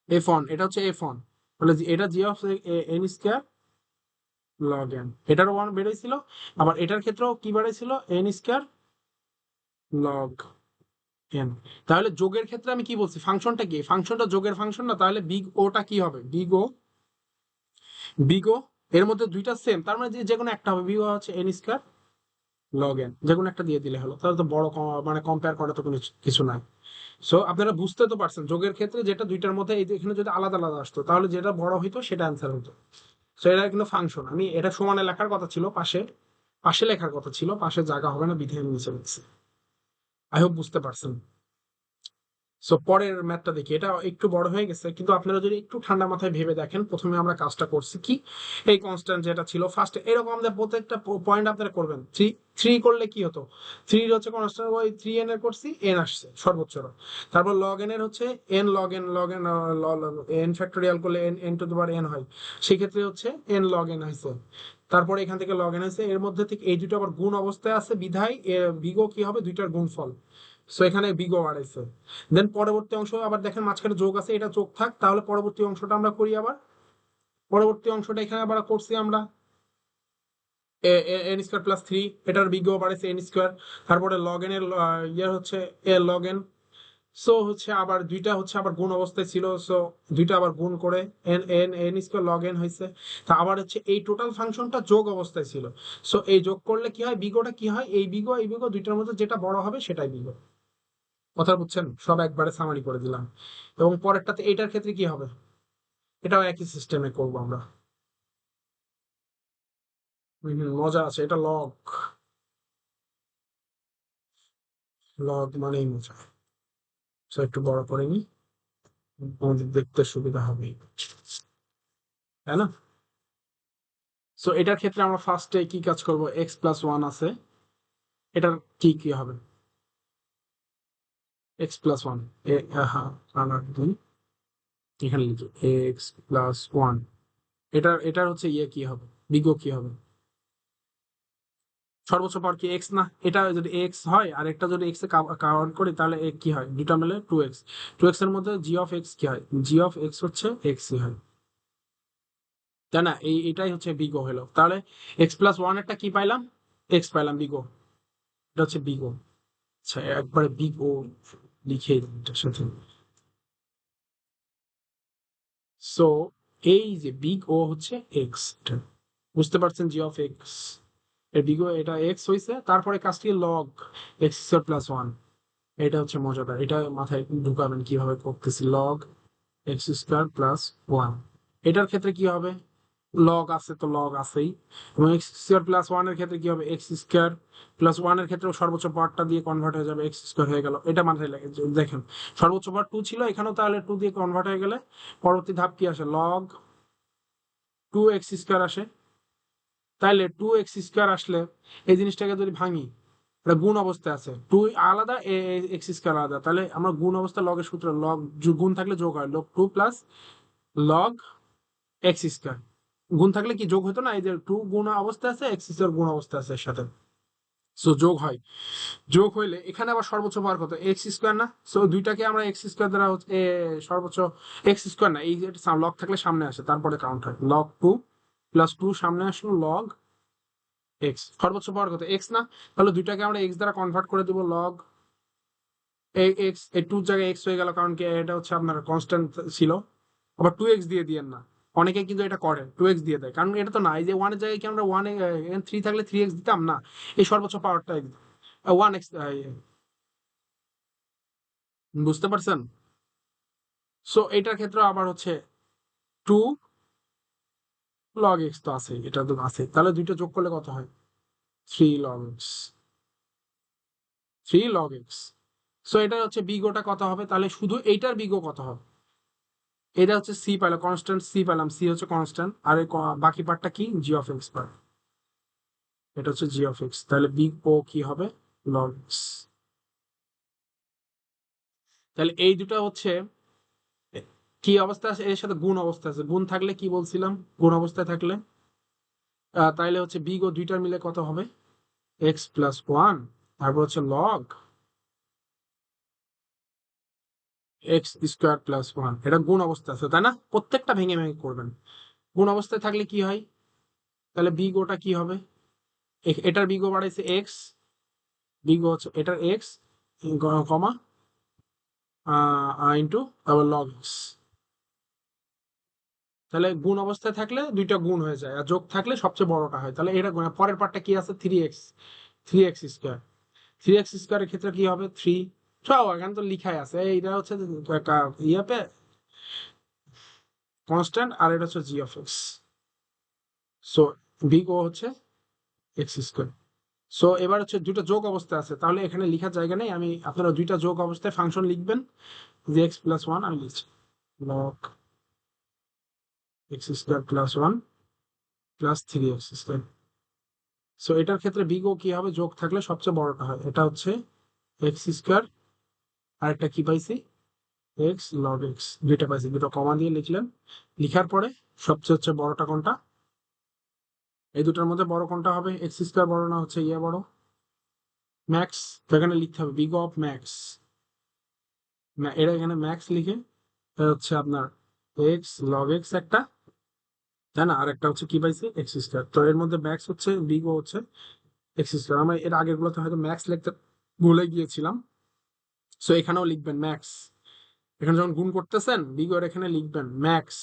এফ ওয়ান, এটা হচ্ছে এফ ওয়ান, তাহলে এটা g of n square log n, এটারও ওয়ান বেড়েছিল, আবার এটার ক্ষেত্রেও কি বাড়াইছিল, এন স্কোয়ার লগ এন। তাহলে যোগের ক্ষেত্রে আমি কি বলছি, ফাংশনটা কি, ফাংশনটা যোগের ফাংশন না, তাহলে বিগ ওটা কি হবে, বিগ ও, বিগো এর মধ্যে দুইটা সেম, তার মানে যে কোনো একটা হবে, বিগো হচ্ছে এন স্কোয়ার লগ এন, যে কোনো একটা দিয়ে দিলে হলো, তাহলে তো বড় মানে কম্পেয়ার করা তো কোনো কিছু নাই। সো আপনারা বুঝতে তো পারছেন, যোগের ক্ষেত্রে যেটা দুইটার মধ্যে, এই এখানে যদি আলাদা আলাদা আসতো তাহলে যেটা বড় হইতো সেটা অ্যান্সার হতো। সো এটা কিন্তু ফাংশন, আমি এটা সমানে লেখার কথা ছিল, পাশে পাশে লেখার কথা ছিল, পাশে জায়গা হবে না বিধে নিচে লিখছি। আই হোপ বুঝতে পারছেন। সো পরের ম্যাথটা দেখি, এটা একটু বড় হয়ে গেছে, কিন্তু আপনারা যদি একটু ঠান্ডা মাথায় ভেবে দেখেন, প্রথমে আমরা কাজটা করছি কি, এই কনস্ট্যান্ট যেটা ছিল ফার্স্টে, এরকম আমাদের প্রত্যেকটা পয়েন্ট আপনারা করবেন, থ্রি থ্রি করলে কি হতো, থ্রি হচ্ছে কনস্ট্যান্ট, ওই থ্রি এন এর করছি, এন আসছে সর্বোচ্চ, তারপর লগ এন এর হচ্ছে n log n log n, n factorial করলে n n to the power n হয়, সেক্ষেত্রে হচ্ছে এন লগ এন হয়েছে, তারপরে এখান থেকে লগ এন হয়েছে, এর মধ্যে থেকে এই দুটো আবার গুণ অবস্থায় আছে বিধায় বিগো কি হবে, দুইটার গুণফল। সো এখানে বিগো বাড়াইছে। দেন পরবর্তী অংশ আবার দেখেন মাঝখানে যোগ আছে, এটা যোগ থাক, তাহলে পরবর্তী অংশটা আমরা করি আবার, পরবর্তী অংশটা এখানে আবার করছি আমরা এন স্কোয়ার প্লাস থ্রি, এটার বিগো বাড়াইছে এন স্কোয়ার, তারপরে লগ এন এর ইয়ে হচ্ছে এ লগ এন। সো হচ্ছে আবার দুইটা হচ্ছে আবার গুণ অবস্থায় ছিল, সো দুইটা আবার গুণ করে N N N square log N হয়েছে। তা আবার হচ্ছে এই টোটাল ফাংশনটা যোগ অবস্থায় ছিল, সো এই যোগ করলে কি হয়, বিগোটা কি হয়, এই বিগো দুইটার মধ্যে যেটা বড় হবে সেটাই বিগো। কথা বুঝছেন, সব একবারে সামারি করে দিলাম। এবং পরেরটাতে এটার ক্ষেত্রে কি হবে, এটাও একই সিস্টেমে করবো আমরা। মজা আছে, এটা লগ, লগ মানেই মজা। সো একটু বড় করে নি, আমাদের দেখতে সুবিধা হবে, তাই না? সো এটার ক্ষেত্রে আমরা ফার্স্টে কি কাজ করব, এক্স প্লাস ওয়ান আছে, এটার কি কি হবে, এক্স প্লাস ওয়ান, হ্যাঁ আমরা এখানে লিখি এক্স প্লাস ওয়ান। এটার হচ্ছে ইয়ে কি হবে, বিগ কি হবে, সর্বোচ্চ পাওয়ার কি এক্স না? এটা যদি এক্স হয় আর একটা যদি এক্স এ কাউন্ট করি তাহলে কি হয়, দুটা মিলে টু এক্স। টু এক্স এর মধ্যে জি অফ এক্স কি হয়, জি অফ এক্স হচ্ছে এক্স হয়, তাই না? এটাই হচ্ছে বিগো হলো। তাহলে এক্স প্লাস ওয়ান এরটা কি পাইলাম, এক্স পাইলাম, বিগো, এটা হচ্ছে বিগো। আচ্ছা একবারে বিগো লিখে দিই এটার সাথে। সো এই যে বিগ ও হচ্ছে এক্স, বুঝতে পারছেন, জি অফ এক্স এর বিগো এটা এক্স হয়েছে, তারপরে কাজটি log X square plus one. এটা হচ্ছে মজাদার, এটা মাথায় ঢুকাবেন কিভাবে করতেছি, log X square plus one. এটার ক্ষেত্রে কি হবে, লগ আছে তো লগ আছেই, এবং এক্স স্কোয়ার প্লাস ওয়ান এর ক্ষেত্রে কি হবে, এক্স স্কোয়ার প্লাস ওয়ান এর ক্ষেত্রে সর্বোচ্চ পাওয়ারটা দিয়ে কনভার্ট হয়ে যাবে, এক্স স্কোয়ার হয়ে গেল। এটা মাথায় লাগে দেখেন, সর্বোচ্চ পাওয়ার টু ছিল, এখানেও তাহলে টু দিয়ে কনভার্ট হয়ে গেলে পরবর্তী ধাপ কি আসে, লগ টু এক্স স্কোয়ার আসে। তাইলে টু এক্স স্কোয়ার আসলে এই জিনিসটাকে যদি ভাঙি, এটা গুণ অবস্থায় আছে, টু আলাদা এক্স স্কোয়ার আলাদা, তাহলে আমরা গুণ অবস্থা লগের সূত্র, লগ গুণ থাকলে যোগ হয়, log two plus log X square, গুণ থাকলে কি যোগ হতো না, এই যে টু গুণ অবস্থা আছে, এক্স স্কোয়ার গুণ অবস্থা আছে এর সাথে, সো যোগ হয়। যোগ হইলে এখানে আবার সর্বোচ্চ পাওয়ার কত, এক্স স্কোয়ার না? সো দুইটাকে আমরা এক্স স্কোয়ার দ্বারা সর্বোচ্চ এক্স স্কোয়ার না, এই যে লগ থাকলে সামনে আসে তারপরে কাউন্ট হয়, লগ টু প্লাস টু সামনে আসলো, লগ এক্স, সর্বোচ্চ পাওয়ার কত, এক্স না? তাহলে দুইটাকে আমরা এক্স দ্বারা কনভার্ট করে দিব, লগ এক্স, এই টুর জায়গায় এক্স হয়ে গেল, কারণ কি এটা হচ্ছে আপনার কনস্ট্যান্ট ছিল। আবার টু এক্স দিয়ে দিয়েন না, অনেকে কিন্তু এটা করে টু এক্স দিয়ে দেয়, কারণ এটা তো না, এই যে ওয়ানের জায়গায় কি আমরা ওয়ান থ্রি থাকলে থ্রি এক্স দিতাম না, এই সর্বোচ্চ পাওয়ারটা ওয়ান এক্স, বুঝতে পারছেন? সো এটার ক্ষেত্রে আবার হচ্ছে টু লগ এক্স তো আছে, এটা তো আছে, তাহলে দুইটা যোগ করলে কত হয়, three log x, three log x. So এটা হচ্ছে বিগোটা কত হবে, তাহলে শুধু এইটার বিগো কত হবে, এটা হচ্ছে সি পেলাম, কনস্ট্যান্ট সি পেলাম, সি হচ্ছে কনস্ট্যান্ট, আর এই বাকি পার্টটা কি, জি অফ এক্স পার্ট, এটা হচ্ছে জি অফ এক্স, তাহলে বিগ ও কি হবে, লগ এক্স। তাহলে এই দুটা হচ্ছে কি অবস্থা আছে, এর সাথে গুণ অবস্থা আছে, গুণ থাকলে কি বলছিলাম, গুণ অবস্থায় থাকলে তাইলে হচ্ছে বিগ ও দুইটার মিলে কত হবে, এক্স প্লাস ওয়ান, তারপর হচ্ছে log X square plus one, এটা গুণ অবস্থা আছে তাই না, প্রত্যেকটা ভেঙে ভেঙে করবেন। গুণ অবস্থায় থাকলে কি হয়, তাহলে বিগ ওটা কি হবে, এটার বিগ ও বাড়াইছে এক্স, বিগ ও হচ্ছে এটার এক্স কমা ইন্টু তারপর লগ এক্স। তাহলে গুণ অবস্থায় থাকলে দুইটা গুণ হয়ে যায়, আর যোগ থাকলে সবচেয়ে বড়টা হয়, তাহলে এটা পরের পার্টটা কি আছে, three x, three x square, three x স্কোয়ারের ক্ষেত্রে কি হবে, থ্রি, সব এখানে তো লিখাই আছে, এইটা হচ্ছে একটা ইয়াতে কনস্ট্যান্ট, আর এটা হচ্ছে g of x. So big O হচ্ছে এক্স স্কোয়ার। সো এবার হচ্ছে দুটো যোগ অবস্থা আছে, তাহলে এখানে লিখার জায়গা নেই, আমি আপনারা দুইটা যোগ অবস্থায় ফাংশন লিখবেন, যে এক্স প্লাস ওয়ান আমি লিখছি, log X square plus one plus three x square. So এটার ক্ষেত্রে বিগ ও কি হবে, যোগ থাকলে সবচেয়ে বড়টা হয়, এটা হচ্ছে এক্স স্কোয়ার, আর একটা কি পাইছি, এক্স লগ এক্স, দুইটা পাইছি, দুটো কমা দিয়ে লিখলেন, লিখার পরে সবচেয়ে হচ্ছে বড়টা কোনটা, এই দুটার মধ্যে বড় কোনটা হবে, এক্স স্কোয়ার বড় না হচ্ছে ইয়ে বড়, ম্যাক্স, তো এখানে লিখতে হবে বিগ অফ ম্যাক্স, এটা এখানে ম্যাক্স লিখে হচ্ছে আপনার এক্স লগ এক্স একটা, তাই না, আর একটা হচ্ছে কি পাইছি, এক্স স্কোয়ার, তো এর মধ্যে ম্যাক্স হচ্ছে বিগ ও হচ্ছে এক্স স্কোয়ার, আমরা এর আগের গুলোতে হয়তো ম্যাক্স লিখতে ভুলে গিয়েছিলাম, সো এখানেও লিখবেন ম্যাক্স, এখানে যখন গুণ করতেছেন বিগ ওর এখানে লিখবেন ম্যাক্স,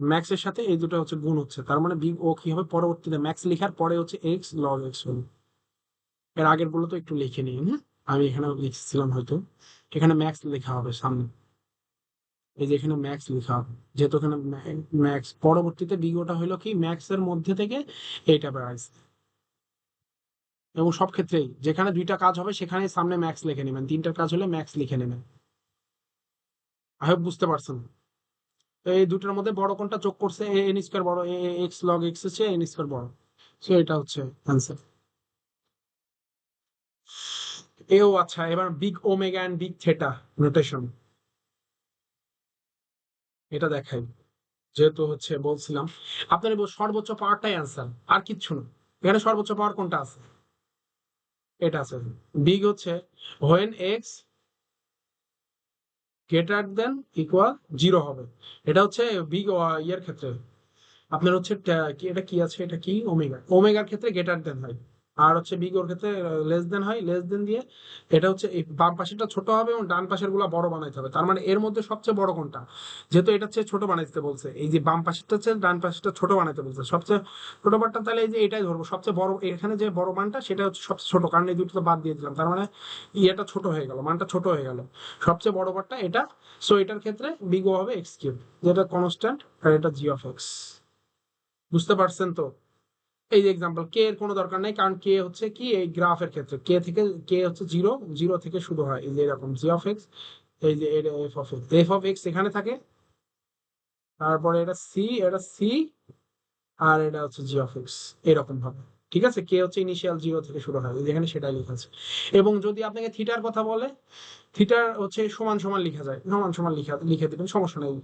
ম্যাক্স এর সাথে এই দুটো হচ্ছে গুণ হচ্ছে, তার মানে বিগ ও কি হবে, পরবর্তীতে ম্যাক্স লিখার পরে হচ্ছে এক্স লগ এক্স হবে। এর আগের গুলো তো একটু লিখে নিন, হ্যাঁ আমি এখানে লিখছিলাম হয়তো, এখানে ম্যাক্স লেখা হবে সামনে, এই যে এখানে ম্যাক্স লেখা হবে, যেহেতু এখানে ম্যাক্স, পরবর্তীতে বিগটা হলো কি ম্যাক্স এর মধ্যে থেকে এইটা বেড়াইছে। এবং সব ক্ষেত্রেই যেখানে দুইটা কাজ হবে সেখানে সামনে ম্যাক্স লিখে নেবেন, তিনটার কাজ হলে ম্যাক্স লিখে নেবেন। আই হোপ বুঝতে পারছেন। তো এই দুটোর মধ্যে বড় কোনটা যোগ করছে, এন স্কোয়ার বড়, এক্স লগ এক্স হচ্ছে এন স্কোয়ার বড়। সো এটা হচ্ছে অ্যান্সার। এও আচ্ছা, এবার big omega and big theta notation, এটা দেখাই। যেহেতু হচ্ছে বলছিলাম আপনার সর্বোচ্চ পাওয়ারটাই অ্যান্সার, আর কিচ্ছু না। এখানে সর্বোচ্চ পাওয়ার কোনটা আছে, এটা আছে। বিগ হচ্ছে when x greater than equal zero হবে, এটা হচ্ছে বিগ ইয়ের ক্ষেত্রে। আপনার হচ্ছে এটা কি আছে, এটা কি ওমেগা, ওমেগার ক্ষেত্রে গ্রেটার দেন হয়, আর হচ্ছে বিগ ওর ক্ষেত্রে লেস দেন হয়, লেস দেন দিয়ে এটা হচ্ছে এই বাম পাশেরটা ছোট হবে এবং ডান পাশের গুলা বড় বানাইতে হবে। তার মানে এর মধ্যে সবচেয়ে বড় কোনটা, যেহেতু এটা হচ্ছে ছোট বানাইতে বলছে, এই যে বাম পাশেরটা হচ্ছে ডান পাশেরটা ছোট বানাইতে বলছে, সবচেয়ে ছোট বারটা, তাহলে এই যে এটাই ধরবো সবচেয়ে বড়, এখানে যে বড় মানটা সেটা হচ্ছে সবচেয়ে ছোট, কারণ এই দুটো তো বাদ দিয়ে দিলাম, তার মানে ইয়েটা ছোট হয়ে গেল, মানটা ছোট হয়ে গেল, সবচেয়ে বড় বারটা এটা। সো এটার ক্ষেত্রে বিগ ও হবে এক্স কিউব, যেটা কনস্ট্যান্ট, আর এটা জি অফ এক্স। বুঝতে পারছেন তো? এই যে এক্সাম্পল, কে এর কোনো দরকার নাই, কারণ কে হচ্ছে কি এই গ্রাফের ক্ষেত্রে কে থেকে, কে হচ্ছে জিরো, জিরো থেকে শুরু হয়, এই যে এরকম জি অফ এক্স, এই যে এটা F of x, F of x এখানে থাকে, তারপরে এটা সি, আর এটা হচ্ছে জি অফ এক্স, এরকম ভাবে। ঠিক আছে, কে হচ্ছে ইনিশিয়াল জিরো থেকে শুরু হয়, যেখানে সেটাই লেখা আছে। এবং যদি আপনাকে থিটার কথা বলে, থিটার হচ্ছে সমান সমান লিখা যায়, সমান সমান লিখে দিবেন, সমস্যা নেই।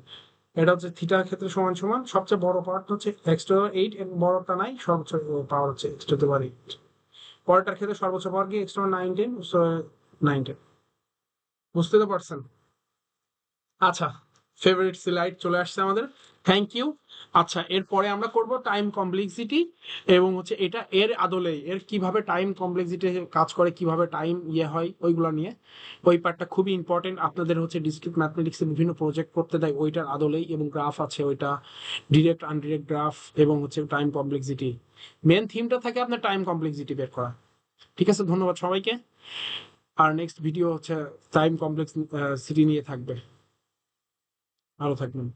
এটা হচ্ছে থিটার ক্ষেত্রে সমান সমান, সবচেয়ে বড় পাওয়ার হচ্ছে এক্স টু এইট, এর বড়টা নাই, সর্বোচ্চ পাওয়ার হচ্ছে এক্স টু পাওয়ার এইট। পরেরটার ক্ষেত্রে সর্বোচ্চ পাওয়ার কি এক্স টু নাইনটিন, নাইনটিন। বুঝতে তো পারছেন? আচ্ছা, ফেভারিট স্লাইড চলে আসছে আমাদের, থ্যাংক ইউ। আচ্ছা, এরপরে আমরা করব টাইম কমপ্লেক্সিটি, এবং হচ্ছে এটা এর আদলেই এর কিভাবে টাইম কমপ্লেক্সিটি কাজ করে, কিভাবে টাইম ইয়ে হয় ওইগুলো নিয়ে। ওই পার্টটা খুবই ইম্পর্টেন্ট, আপনাদের হচ্ছে ডিসক্রিট ম্যাথমেটিক্সে বিভিন্ন প্রজেক্ট করতে দেয় ওইটার আদলেই, এবং গ্রাফ আছে ওইটা, ডিরেক্ট আনডিরেক্ট গ্রাফ, এবং হচ্ছে টাইম কমপ্লেক্সিটি, মেন থিমটা থাকে আপনার টাইম কমপ্লেক্সিটি বের করা। ঠিক আছে, ধন্যবাদ সবাইকে। আর নেক্সট ভিডিও হচ্ছে টাইম কমপ্লেক্স সিটি নিয়ে থাকবে। ভালো থাকবেন।